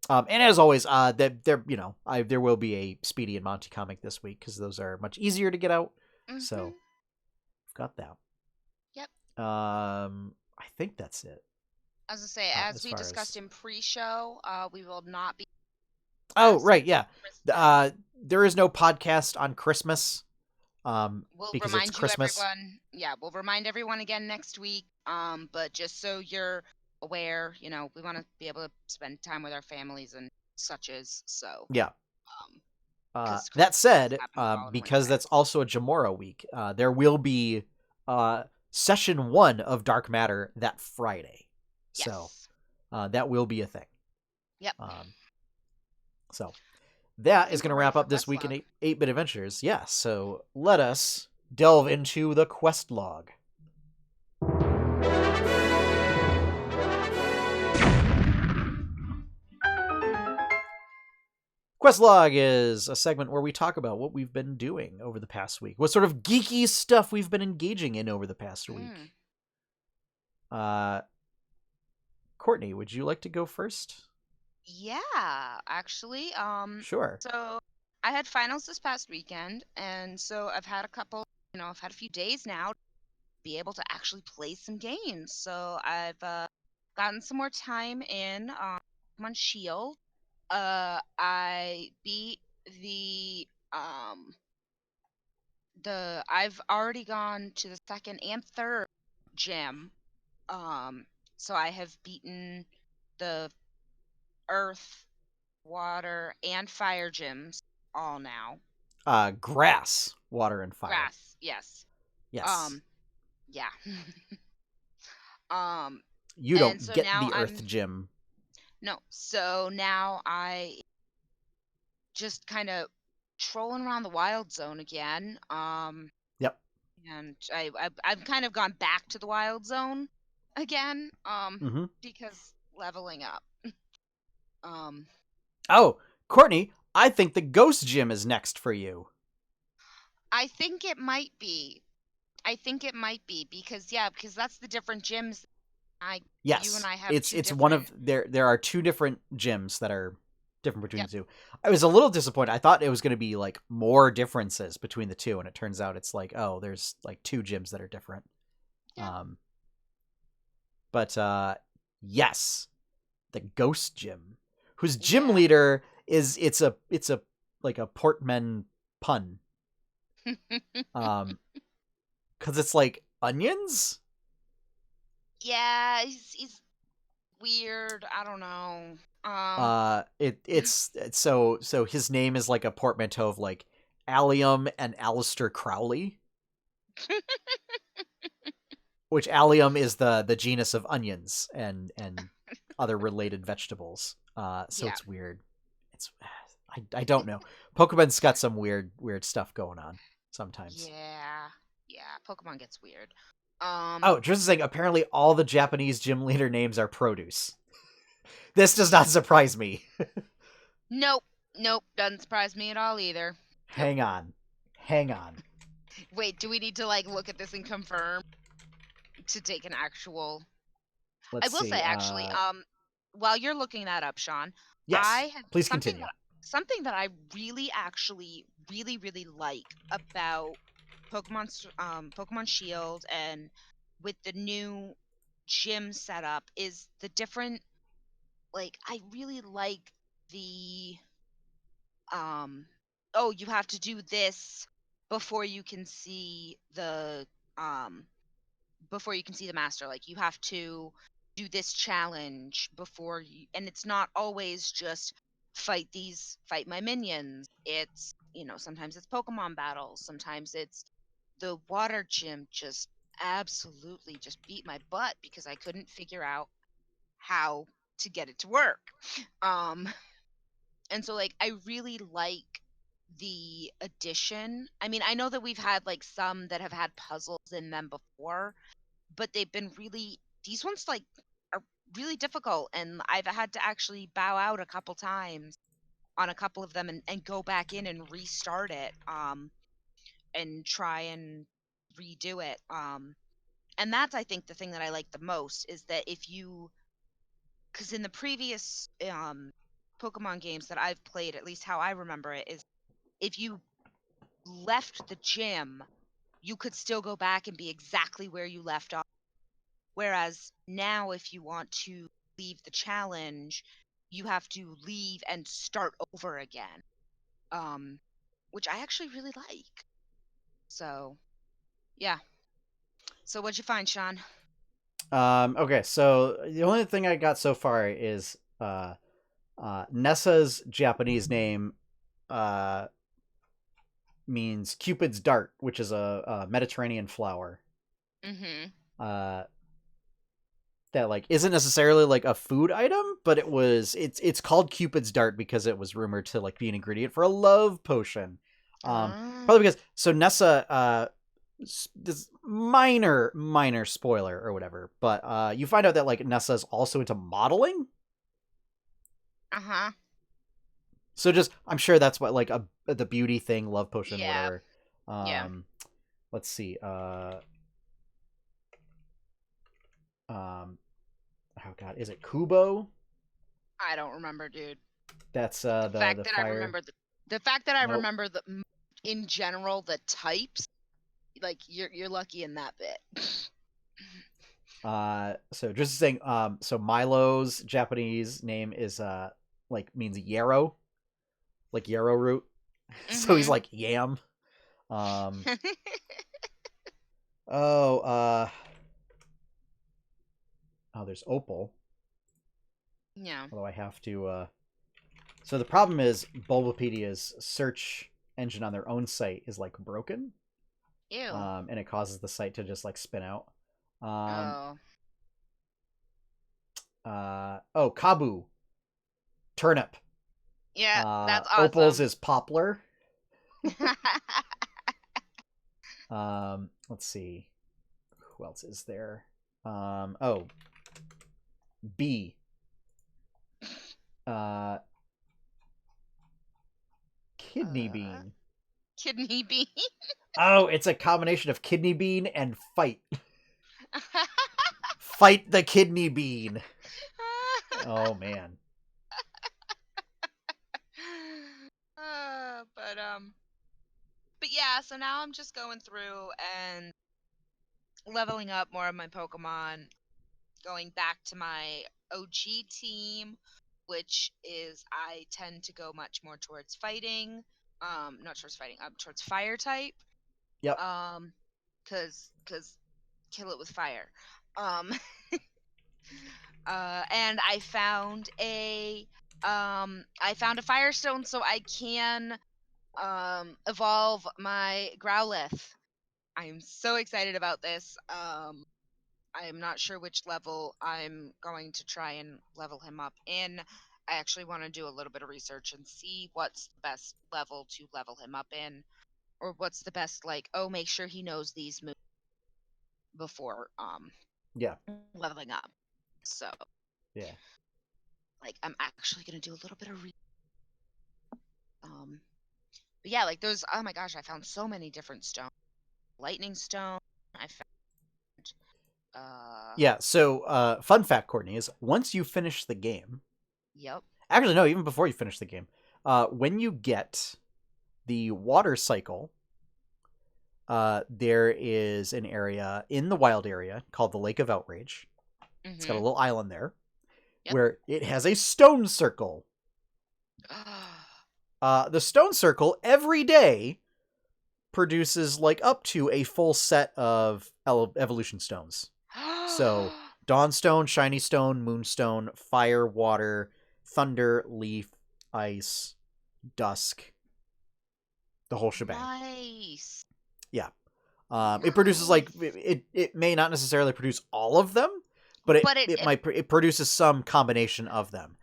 [SPEAKER 1] And as always, there will be a Speedy and Monty comic this week because those are much easier to get out. So, I've got that.
[SPEAKER 2] Yep.
[SPEAKER 1] I think that's it.
[SPEAKER 2] As I say, as we discussed in pre-show, we will not be.
[SPEAKER 1] Oh, right, yeah. There is no podcast on Christmas.
[SPEAKER 2] We'll
[SPEAKER 1] because
[SPEAKER 2] remind
[SPEAKER 1] it's Christmas.
[SPEAKER 2] everyone. Yeah, we'll remind everyone again next week. But just so you're aware, we want to be able to spend time with our families and such as so.
[SPEAKER 1] Yeah. That said, because
[SPEAKER 2] winter.
[SPEAKER 1] that's also a Jamora week, there will be session 1 of Dark Matter that Friday.
[SPEAKER 2] Yes.
[SPEAKER 1] So that will be a thing.
[SPEAKER 2] Yep.
[SPEAKER 1] So that is going to wrap up this week in 8-Bit Adventures. Yeah, so let us delve into the quest log. Quest log is a segment where we talk about what we've been doing over the past week, what sort of geeky stuff we've been engaging in over the past week. Courtney, would you like to go first?
[SPEAKER 2] Yeah, actually.
[SPEAKER 1] Sure.
[SPEAKER 2] So I had finals this past weekend, and so I've had I've had a few days now to be able to actually play some games. So I've gotten some more time in on Shield. I beat I've already gone to the second and third gym. So I have beaten the Earth, Water, and Fire gyms all now.
[SPEAKER 1] Grass, water, and fire.
[SPEAKER 2] Grass, yes.
[SPEAKER 1] Yes.
[SPEAKER 2] Yeah.
[SPEAKER 1] You don't
[SPEAKER 2] so
[SPEAKER 1] get
[SPEAKER 2] now
[SPEAKER 1] the Earth gym.
[SPEAKER 2] No. So now I just kind of trolling around the wild zone again.
[SPEAKER 1] Yep.
[SPEAKER 2] And I've kind of gone back to the wild zone again. Because leveling up.
[SPEAKER 1] Oh, Courtney, I think the Ghost Gym is next for you.
[SPEAKER 2] I think it might be because that's the different gyms. You and I have
[SPEAKER 1] it's one of there are 2 different gyms that are different between the two. I was a little disappointed. I thought it was going to be like more differences between the two, and it turns out it's like, oh, there's like 2 gyms that are different.
[SPEAKER 2] Yeah.
[SPEAKER 1] But yes, the Ghost Gym, whose gym leader is it's a like a Portman pun. Cuz it's like onions?
[SPEAKER 2] Yeah, he's weird. I don't know.
[SPEAKER 1] It's so his name is like a portmanteau of like Allium and Aleister Crowley. which allium is the genus of onions and other related vegetables. So
[SPEAKER 2] Yeah.
[SPEAKER 1] it's weird. It's I don't know. Pokemon's got some weird stuff going on sometimes.
[SPEAKER 2] Yeah. Yeah. Pokemon gets weird.
[SPEAKER 1] Oh, just saying. Apparently, all the Japanese gym leader names are produce. This does not surprise me.
[SPEAKER 2] Nope. Nope. Doesn't surprise me at all either. Nope.
[SPEAKER 1] Hang on.
[SPEAKER 2] Wait, do we need to like look at this and confirm to take an actual? I
[SPEAKER 1] Let's
[SPEAKER 2] will say
[SPEAKER 1] see.
[SPEAKER 2] actually, while you're looking that up, Sean,
[SPEAKER 1] Yes,
[SPEAKER 2] I have
[SPEAKER 1] please continue.
[SPEAKER 2] something that I really actually really like about Pokemon Shield and with the new gym setup is the different, like, I really like the oh, you have to do this before you can see the um before you can see the master. Like, you have to do this challenge before you, and it's not always just fight my minions. It's, sometimes it's Pokemon battles, sometimes it's the water gym just absolutely just beat my butt because I couldn't figure out how to get it to work. Um and so, like, I really like the addition. I mean, I know that we've had like some that have had puzzles in them before, but they've been really, these ones like are really difficult, and I've had to actually bow out a couple times on a couple of them and go back in and restart it, and try and redo it. And that's, I think, the thing that I like the most is that if you, because in the previous Pokemon games that I've played, at least how I remember it, is if you left the gym, you could still go back and be exactly where you left off. Whereas now, if you want to leave the challenge, you have to leave and start over again, um, which I actually really like. So, yeah. So, what'd you find, Sean?
[SPEAKER 1] Okay, so the only thing I got so far is Nessa's Japanese name uh, means Cupid's dart, which is a Mediterranean flower.
[SPEAKER 2] Mm-hmm.
[SPEAKER 1] Uh, that like isn't necessarily like a food item, but it's called Cupid's dart because it was rumored to like be an ingredient for a love potion. Probably because so Nessa this minor spoiler or whatever, but you find out that like Nessa's also into modeling.
[SPEAKER 2] Uh-huh.
[SPEAKER 1] So just I'm sure that's what like the beauty thing, love potion,
[SPEAKER 2] Yeah.
[SPEAKER 1] whatever.
[SPEAKER 2] Yeah.
[SPEAKER 1] Let's see. Oh god, is it Kubo?
[SPEAKER 2] I don't remember, dude.
[SPEAKER 1] That's
[SPEAKER 2] The fact
[SPEAKER 1] the
[SPEAKER 2] that I
[SPEAKER 1] fire.
[SPEAKER 2] remember the fact that I
[SPEAKER 1] Nope.
[SPEAKER 2] remember in general the types, like, you're lucky in that bit.
[SPEAKER 1] So just saying, so Milo's Japanese name is like means yarrow, like yarrow root. So he's
[SPEAKER 2] Mm-hmm.
[SPEAKER 1] like yam. Um, oh, oh, there's Opal.
[SPEAKER 2] Yeah.
[SPEAKER 1] Although I have to. So the problem is Bulbapedia's search engine on their own site is like broken,
[SPEAKER 2] Ew.
[SPEAKER 1] and it causes the site to just like spin out. Um,
[SPEAKER 2] Oh.
[SPEAKER 1] oh, Kabu, turnip.
[SPEAKER 2] Yeah, that's
[SPEAKER 1] Opal's
[SPEAKER 2] awesome.
[SPEAKER 1] is poplar. Let's see. Who else is there? Oh, B. Uh, kidney bean.
[SPEAKER 2] Kidney bean.
[SPEAKER 1] Oh, it's a combination of kidney bean and fight. Fight the kidney bean. Oh man.
[SPEAKER 2] But yeah, so now I'm just going through and leveling up more of my Pokemon, going back to my OG team, which is I tend to go much more towards fighting, not towards fighting, towards fire type,
[SPEAKER 1] Yep.
[SPEAKER 2] cause kill it with fire, um, and I found a Firestone, so I can evolve my Growlithe. I'm so excited about this. I am not sure which level I'm going to try and level him up in. I actually want to do a little bit of research and see what's the best level to level him up in, or what's the best, like, oh, make sure he knows these moves before
[SPEAKER 1] Yeah.
[SPEAKER 2] leveling up. So,
[SPEAKER 1] Yeah.
[SPEAKER 2] like, I'm actually gonna do a little bit of um but yeah, like, there's, oh my gosh, I found so many different stones. Lightning stone, I found
[SPEAKER 1] Yeah, so fun fact, Courtney, is once you finish the game,
[SPEAKER 2] yep.
[SPEAKER 1] actually, no, even before you finish the game, when you get the water cycle, there is an area in the wild area called the Lake of Outrage. It's got a
[SPEAKER 2] Mm-hmm.
[SPEAKER 1] little island there
[SPEAKER 2] Yep.
[SPEAKER 1] where it has a stone circle. The stone circle every day produces like up to a full set of evolution stones. So Dawnstone, Shiny Stone, Moonstone, Fire, Water, Thunder, Leaf, Ice, Dusk, the whole shebang.
[SPEAKER 2] Nice.
[SPEAKER 1] Yeah. It produces like it may not necessarily produce all of them, but it produces some combination of them.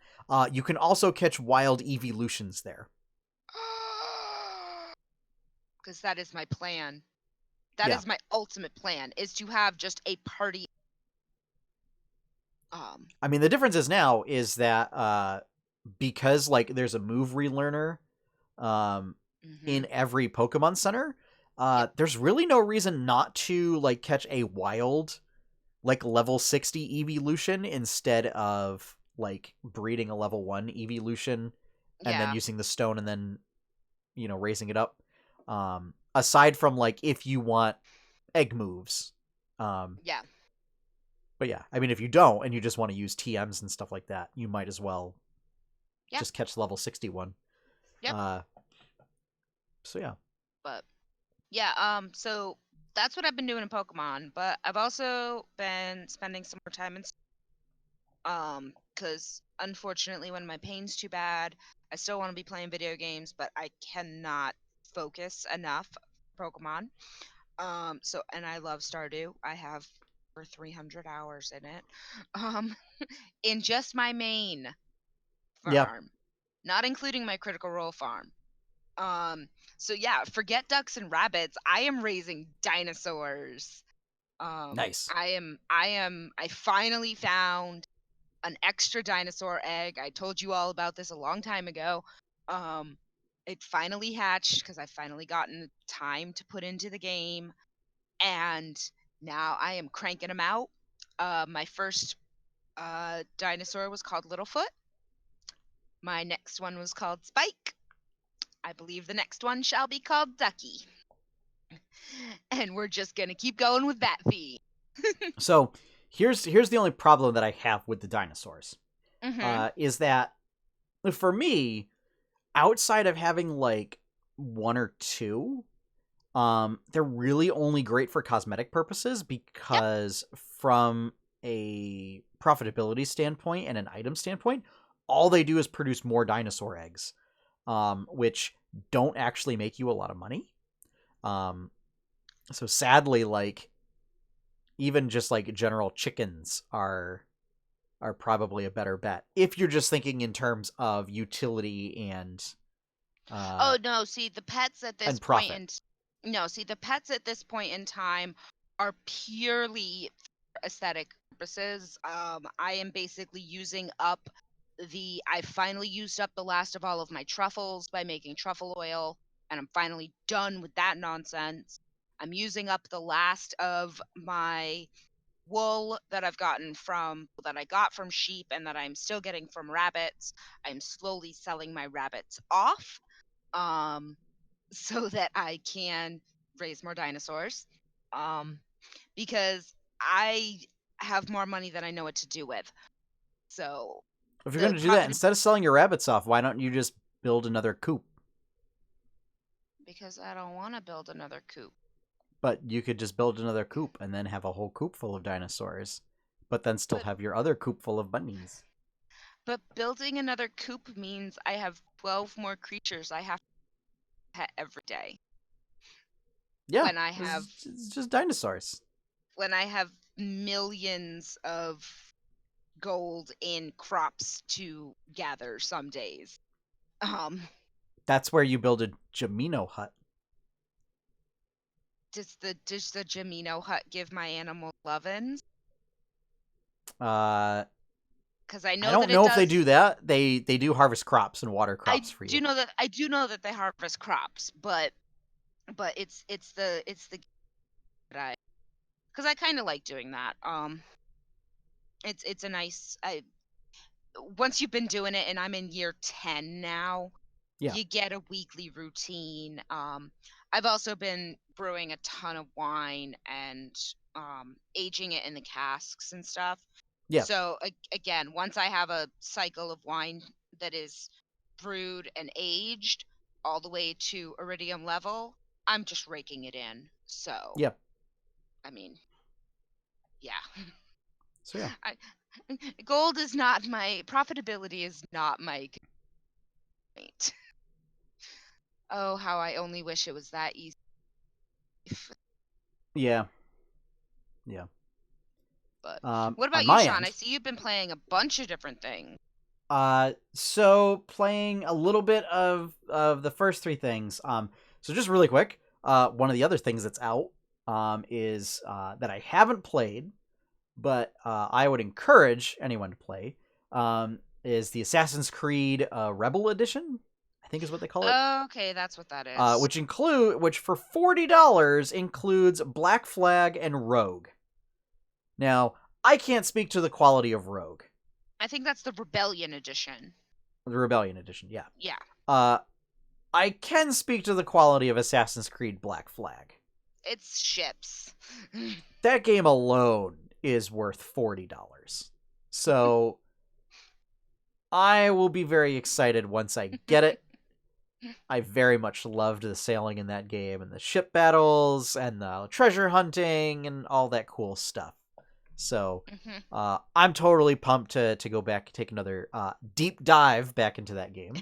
[SPEAKER 1] You can also catch wild evolutions there.
[SPEAKER 2] Because that is my plan. That
[SPEAKER 1] Yeah.
[SPEAKER 2] is my ultimate plan, is to have just a party.
[SPEAKER 1] I mean, the difference is now is that because like there's a move relearner in every Pokemon Center,
[SPEAKER 2] Yep.
[SPEAKER 1] there's really no reason not to like catch a wild like level 60 evolution instead of like breeding a level 1 evolution and then
[SPEAKER 2] Yeah.
[SPEAKER 1] using the stone and then raising it up. Aside from like if you want egg moves.
[SPEAKER 2] Yeah.
[SPEAKER 1] But yeah, I mean, if you don't and you just want to use TMs and stuff like that, you might as well
[SPEAKER 2] Yeah.
[SPEAKER 1] just catch level 61.
[SPEAKER 2] Yep.
[SPEAKER 1] So yeah.
[SPEAKER 2] But yeah, so that's what I've been doing in Pokemon, but I've also been spending some more time in because unfortunately when my pain's too bad, I still want to be playing video games, but I cannot focus enough for Pokemon. So, and I love Stardew. I have over 300 hours in it. Um in just my main
[SPEAKER 1] Yeah.
[SPEAKER 2] farm, not including my Critical Role farm. Um, so yeah, forget ducks and rabbits. I am raising dinosaurs.
[SPEAKER 1] Nice.
[SPEAKER 2] I finally found an extra dinosaur egg. I told you all about this a long time ago. Um, it finally hatched because I finally gotten time to put into the game, and now I am cranking them out. My first dinosaur was called Littlefoot. My next one was called Spike. I believe the next one shall be called Ducky. And we're just gonna keep going with that theme.
[SPEAKER 1] So here's the only problem that I have with the dinosaurs.
[SPEAKER 2] Mm-hmm.
[SPEAKER 1] Is that for me, outside of having like one or two, they're really only great for cosmetic purposes
[SPEAKER 2] Yep.
[SPEAKER 1] because from a profitability standpoint and an item standpoint, all they do is produce more dinosaur eggs, which don't actually make you a lot of money. So sadly, like even just like general chickens are probably a better bet if you're just thinking in terms of utility
[SPEAKER 2] Oh no, see the pets at this
[SPEAKER 1] and
[SPEAKER 2] point
[SPEAKER 1] profit.
[SPEAKER 2] in no, see the pets at this point in time are purely for aesthetic purposes. I am basically using up I finally used up the last of all of my truffles by making truffle oil, and I'm finally done with that nonsense. I'm using up the last of my wool that I got from sheep and that I'm still getting from rabbits. I'm slowly selling my rabbits off, um, so that I can raise more dinosaurs. Um, because I have more money than I know what to do with. So
[SPEAKER 1] If you're going
[SPEAKER 2] the
[SPEAKER 1] to do that,
[SPEAKER 2] profit
[SPEAKER 1] instead of selling your rabbits off, why don't you just build another coop?
[SPEAKER 2] because I don't want to build another coop.
[SPEAKER 1] But you could just build another coop and then have a whole coop full of dinosaurs, but then still
[SPEAKER 2] But
[SPEAKER 1] have your other coop full of bunnies.
[SPEAKER 2] but building another coop means I have 12 more creatures I have to pet every day.
[SPEAKER 1] Yeah,
[SPEAKER 2] When I have
[SPEAKER 1] it's just dinosaurs.
[SPEAKER 2] when I have millions of gold in crops to gather some days.
[SPEAKER 1] That's where you build a Jamino hut.
[SPEAKER 2] Does the Jamino hut give my animal lovin's?
[SPEAKER 1] Uh,
[SPEAKER 2] Because I
[SPEAKER 1] I
[SPEAKER 2] know that
[SPEAKER 1] don't
[SPEAKER 2] it
[SPEAKER 1] know if they
[SPEAKER 2] does.
[SPEAKER 1] do that. They do harvest crops and water crops for you.
[SPEAKER 2] I do know that they harvest crops, but it's the that I, because I kind of like doing that. It's a nice. Once you've been doing it, and I'm in year 10 now,
[SPEAKER 1] Yeah.
[SPEAKER 2] you get a weekly routine. I've also been brewing a ton of wine and aging it in the casks and stuff.
[SPEAKER 1] Yeah.
[SPEAKER 2] So again, once I have a cycle of wine that is brewed and aged all the way to iridium level, I'm just raking it in. So
[SPEAKER 1] Yeah.
[SPEAKER 2] I mean, yeah.
[SPEAKER 1] So yeah.
[SPEAKER 2] Gold is not my profitability is not my complaint. Oh, how I only wish it was that easy.
[SPEAKER 1] Yeah. Yeah.
[SPEAKER 2] But what
[SPEAKER 1] On
[SPEAKER 2] about you,
[SPEAKER 1] my
[SPEAKER 2] Sean?
[SPEAKER 1] end,
[SPEAKER 2] I see you've been playing a bunch of different things.
[SPEAKER 1] so playing a little bit of the first three things. So just really quick, one of the other things that's out, is that I haven't played, but I would encourage anyone to play, is the Assassin's Creed Rebel Edition, I think is what they call it.
[SPEAKER 2] Okay, that's what that is.
[SPEAKER 1] Which for $40 includes Black Flag and Rogue. Now, I can't speak to the quality of Rogue.
[SPEAKER 2] I think that's the Rebellion edition.
[SPEAKER 1] The Rebellion Edition, yeah.
[SPEAKER 2] Yeah.
[SPEAKER 1] I can speak to the quality of Assassin's Creed Black Flag.
[SPEAKER 2] It's ships.
[SPEAKER 1] That game alone is worth $40. So I will be very excited once I get it. I very much loved the sailing in that game and the ship battles and the treasure hunting and all that cool stuff. So I'm totally pumped to go back and take another deep dive back into that game.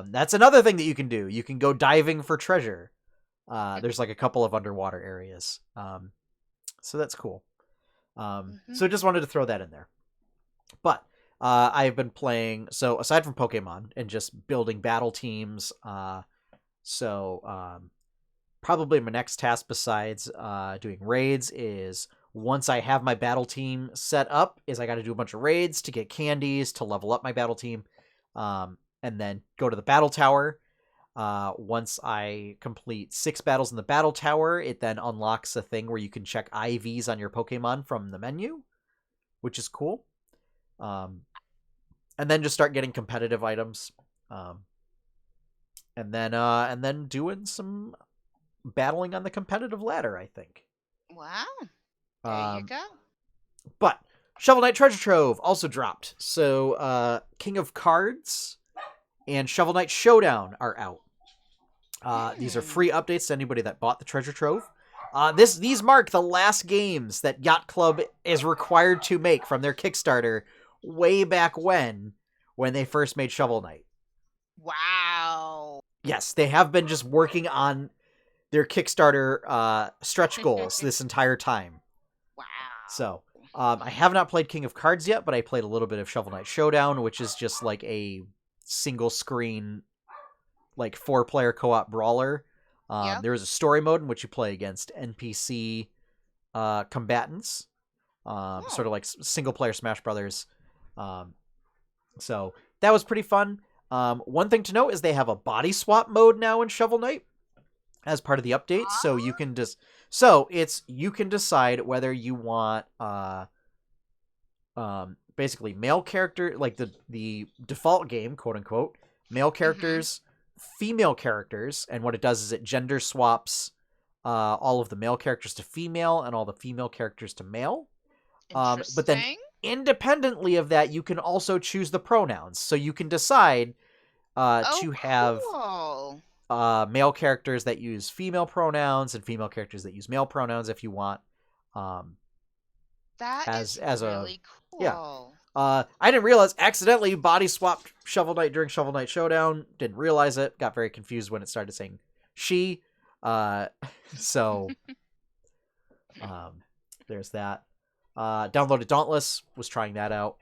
[SPEAKER 1] That's another thing that you can do. You can go diving for treasure. There's like a couple of underwater areas. So that's cool. So just wanted to throw that in there. But I've been playing, so aside from Pokemon and just building battle teams, probably my next task besides doing raids is, once I have my battle team set up, is I got to do a bunch of raids to get candies to level up my battle team, and then go to the battle tower. Once I complete 6 battles in the battle tower, it then unlocks a thing where you can check IVs on your Pokemon from the menu, which is cool. And then just start getting competitive items. And then doing some battling on the competitive ladder, I think.
[SPEAKER 2] Wow. There you go.
[SPEAKER 1] But Shovel Knight Treasure Trove also dropped. So King of Cards and Shovel Knight Showdown are out. These are free updates to anybody that bought the Treasure Trove. These mark the last games that Yacht Club is required to make from their Kickstarter way back when they first made Shovel Knight.
[SPEAKER 2] Wow.
[SPEAKER 1] Yes, they have been just working on their Kickstarter stretch goals this entire time.
[SPEAKER 2] Wow.
[SPEAKER 1] So, I have not played King of Cards yet, but I played a little bit of Shovel Knight Showdown, which is just like a single screen, like 4-player co-op brawler.
[SPEAKER 2] Yep.
[SPEAKER 1] There is a story mode in which you play against NPC combatants, sort of like single-player Smash Brothers. So that was pretty fun. One thing to note is they have a body swap mode now in Shovel Knight as part of the update, so you can you can decide whether you want basically male character, like the default game, quote unquote, male characters, female characters, and what it does is it gender swaps all of the male characters to female and all the female characters to male. But then independently of that, you can also choose the pronouns, so you can decide to have male characters that use female pronouns and female characters that use male pronouns if you want.
[SPEAKER 2] That is really cool.
[SPEAKER 1] Yeah. I didn't realize, accidentally body swapped Shovel Knight during Shovel Knight Showdown. Didn't realize it. Got very confused when it started saying she. So there's that. Downloaded Dauntless, was trying that out.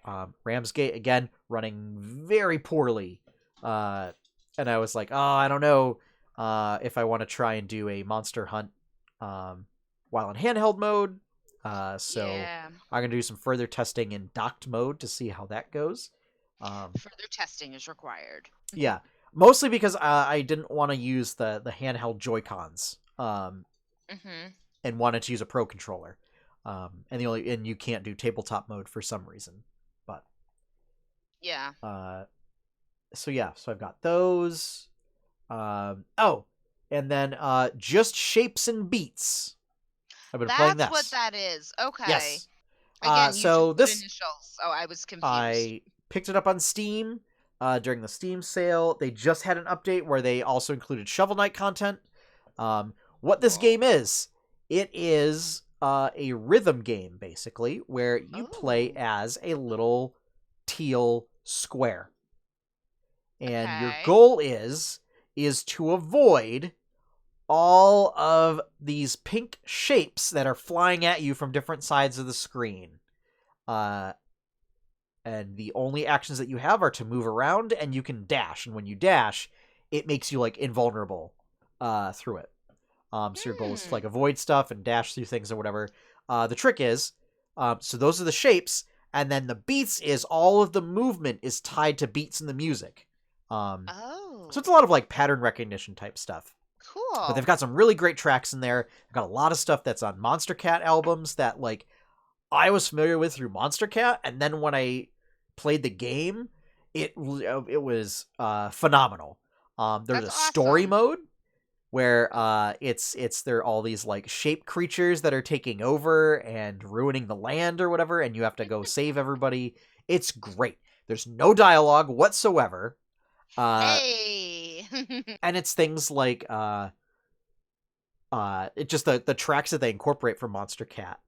[SPEAKER 1] Ramsgate, again, running very poorly. And I was like, oh, I don't know if I want to try and do a Monster Hunt while in handheld mode. So I'm going to do some further testing in docked mode to see how that goes.
[SPEAKER 2] Further testing is required.
[SPEAKER 1] Yeah, mostly because I didn't want to use the handheld Joy-Cons and wanted to use a Pro controller. And you can't do tabletop mode for some reason. But
[SPEAKER 2] yeah.
[SPEAKER 1] So I've got those. And then Just Shapes and Beats. I've been playing this.
[SPEAKER 2] That's what that is. Okay.
[SPEAKER 1] Yes.
[SPEAKER 2] Again,
[SPEAKER 1] so
[SPEAKER 2] you
[SPEAKER 1] this
[SPEAKER 2] initials. Oh, I was confused.
[SPEAKER 1] I picked it up on Steam during the Steam sale. They just had an update where they also included Shovel Knight content. What this game is, it is a rhythm game, basically, where you play as a little teal square. And your goal is to avoid all of these pink shapes that are flying at you from different sides of the screen. And the only actions that you have are to move around, and you can dash. And when you dash, it makes you like invulnerable through it. So your goal is to like avoid stuff and dash through things or whatever. The trick is, so those are the shapes, and then the beats is all of the movement is tied to beats in the music. So it's a lot of like pattern recognition type stuff.
[SPEAKER 2] Cool.
[SPEAKER 1] But they've got some really great tracks in there. They've got a lot of stuff that's on Monster Cat albums that like I was familiar with through Monster Cat, and then when I played the game, it was phenomenal. There's a story mode where they're all these like shape creatures that are taking over and ruining the land or whatever, and you have to go save everybody. It's great. There's no dialogue whatsoever.
[SPEAKER 2] Hey.
[SPEAKER 1] And it's things like it's just the tracks that they incorporate from Monster Cat.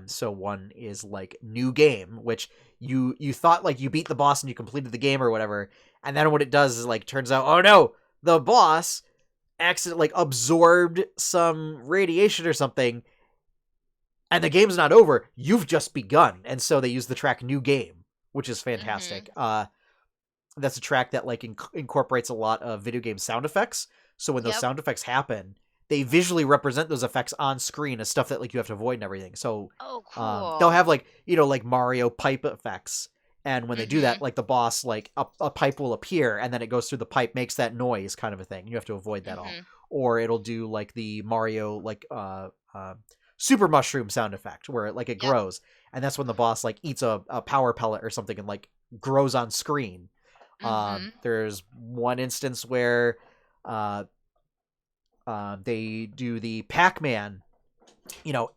[SPEAKER 1] So one is like new game, which you thought like you beat the boss and you completed the game or whatever, and then what it does is like turns out, oh no, the boss accidentally like absorbed some radiation or something, and the game's not over. You've just begun. And so they use the track New Game, which is fantastic. That's a track that like incorporates a lot of video game sound effects. So when those sound effects happen, they visually represent those effects on screen as stuff that like you have to avoid and everything. So
[SPEAKER 2] cool.
[SPEAKER 1] They'll have like, like Mario pipe effects. And when they do that, like the boss, like a pipe will appear and then it goes through the pipe, makes that noise kind of a thing. You have to avoid that all. Or it'll do like the Mario, like super mushroom sound effect where it grows. And that's when the boss like eats a power pellet or something and like grows on screen. There's one instance where they do the Pac-Man,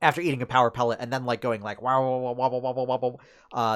[SPEAKER 1] after eating a power pellet and then like going like wow,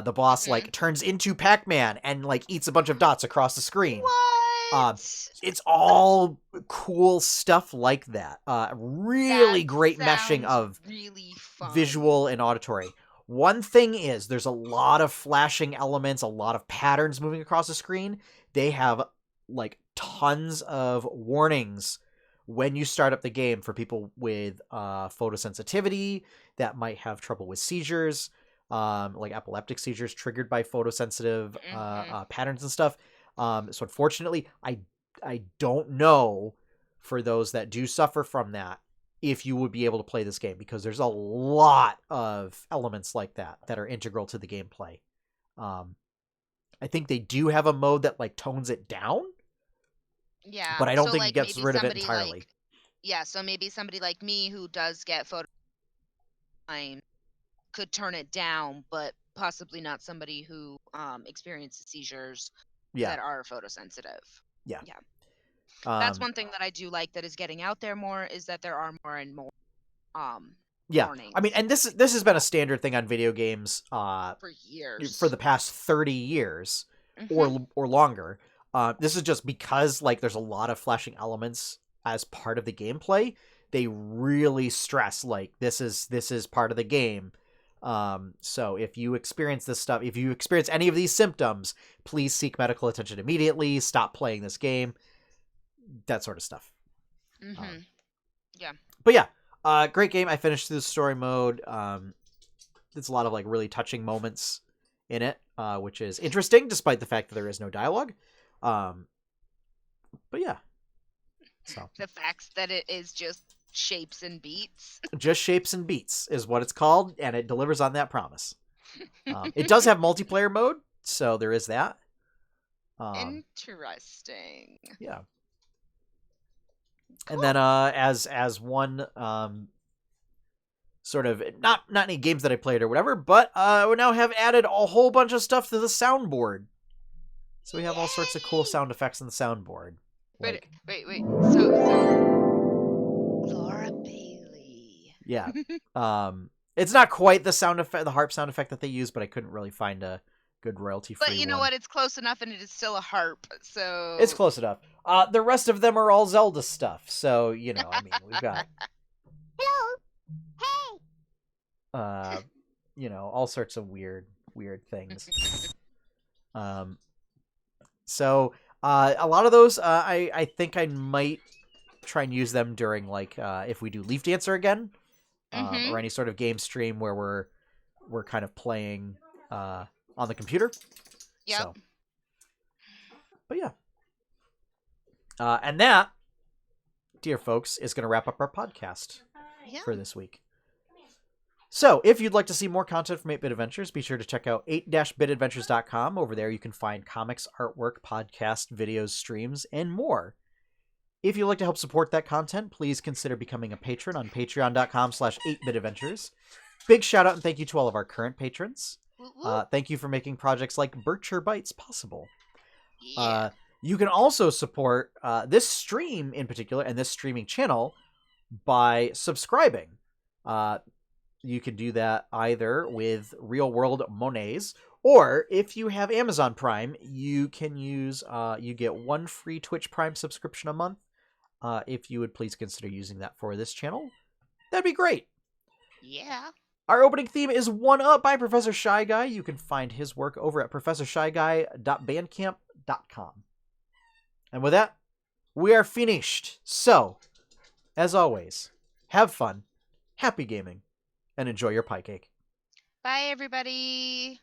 [SPEAKER 1] the boss like turns into Pac-Man and like eats a bunch of dots across the screen.
[SPEAKER 2] What?
[SPEAKER 1] It's all cool stuff like that. Really great meshing of
[SPEAKER 2] really fun.
[SPEAKER 1] Visual and auditory. One thing is, there's a lot of flashing elements, a lot of patterns moving across the screen. They have, like, tons of warnings when you start up the game for people with photosensitivity that might have trouble with seizures, like epileptic seizures triggered by photosensitive patterns and stuff. So unfortunately, I don't know, for those that do suffer from that, if you would be able to play this game, because there's a lot of elements like that are integral to the gameplay. I think they do have a mode that like tones it down.
[SPEAKER 2] Yeah.
[SPEAKER 1] But I don't think it gets rid of it entirely.
[SPEAKER 2] So maybe somebody like me who does get photo could turn it down, but possibly not somebody who experiences seizures that are photosensitive. Yeah. That's one thing that I do like that is getting out there more, is that there are more and more warnings.
[SPEAKER 1] I mean, and this has been a standard thing on video games
[SPEAKER 2] for years,
[SPEAKER 1] for the past 30 years or longer. This is just because like there's a lot of flashing elements as part of the gameplay. They really stress like this is part of the game. So if you experience this stuff, if you experience any of these symptoms, please seek medical attention immediately. Stop playing this game. That sort of stuff.
[SPEAKER 2] Yeah.
[SPEAKER 1] But yeah, great game. I finished through the story mode. It's a lot of like really touching moments in it, which is interesting, despite the fact that there is no dialogue. But yeah, so
[SPEAKER 2] The fact that it is just shapes and beats.
[SPEAKER 1] just shapes and beats is what it's called, and it delivers on that promise. It does have multiplayer mode, so there is that.
[SPEAKER 2] Interesting.
[SPEAKER 1] Yeah.
[SPEAKER 2] Cool.
[SPEAKER 1] And then as one sort of not any games that I played or whatever, but we now have added a whole bunch of stuff to the soundboard. So we have all sorts of cool sound effects on the soundboard.
[SPEAKER 2] Wait. So Laura Bailey.
[SPEAKER 1] Yeah. It's not quite the sound effect, the harp sound effect that they use, but I couldn't really find a good royalty-free one.
[SPEAKER 2] But you know what? It's close enough, and it is still a harp. So
[SPEAKER 1] it's close enough. The rest of them are all Zelda stuff, so you know, I mean, we've got
[SPEAKER 3] Hello. Hey.
[SPEAKER 1] you know, all sorts of weird things. So a lot of those, I think I might try and use them during like if we do Leaf Dancer again, or any sort of game stream where we're kind of playing on the computer.
[SPEAKER 2] Yep.
[SPEAKER 1] So, but yeah. And that, dear folks, is going to wrap up our podcast for this week. So, if you'd like to see more content from 8-Bit Adventures, be sure to check out 8-bitadventures.com. Over there, you can find comics, artwork, podcast, videos, streams, and more. If you'd like to help support that content, please consider becoming a patron on patreon.com/8bitadventures. Big shout out and thank you to all of our current patrons. Thank you for making projects like Berkshire Bites possible.
[SPEAKER 2] Yeah.
[SPEAKER 1] You can also support this stream in particular and this streaming channel by subscribing. You can do that either with Real World Monets, or if you have Amazon Prime, you can use, you get one free Twitch Prime subscription a month. If you would please consider using that for this channel, that'd be great.
[SPEAKER 2] Yeah.
[SPEAKER 1] Our opening theme is One Up by Professor Shy Guy. You can find his work over at professorshyguy.bandcamp.com. And with that, we are finished. So, as always, have fun, happy gaming, and enjoy your pie cake.
[SPEAKER 2] Bye, everybody.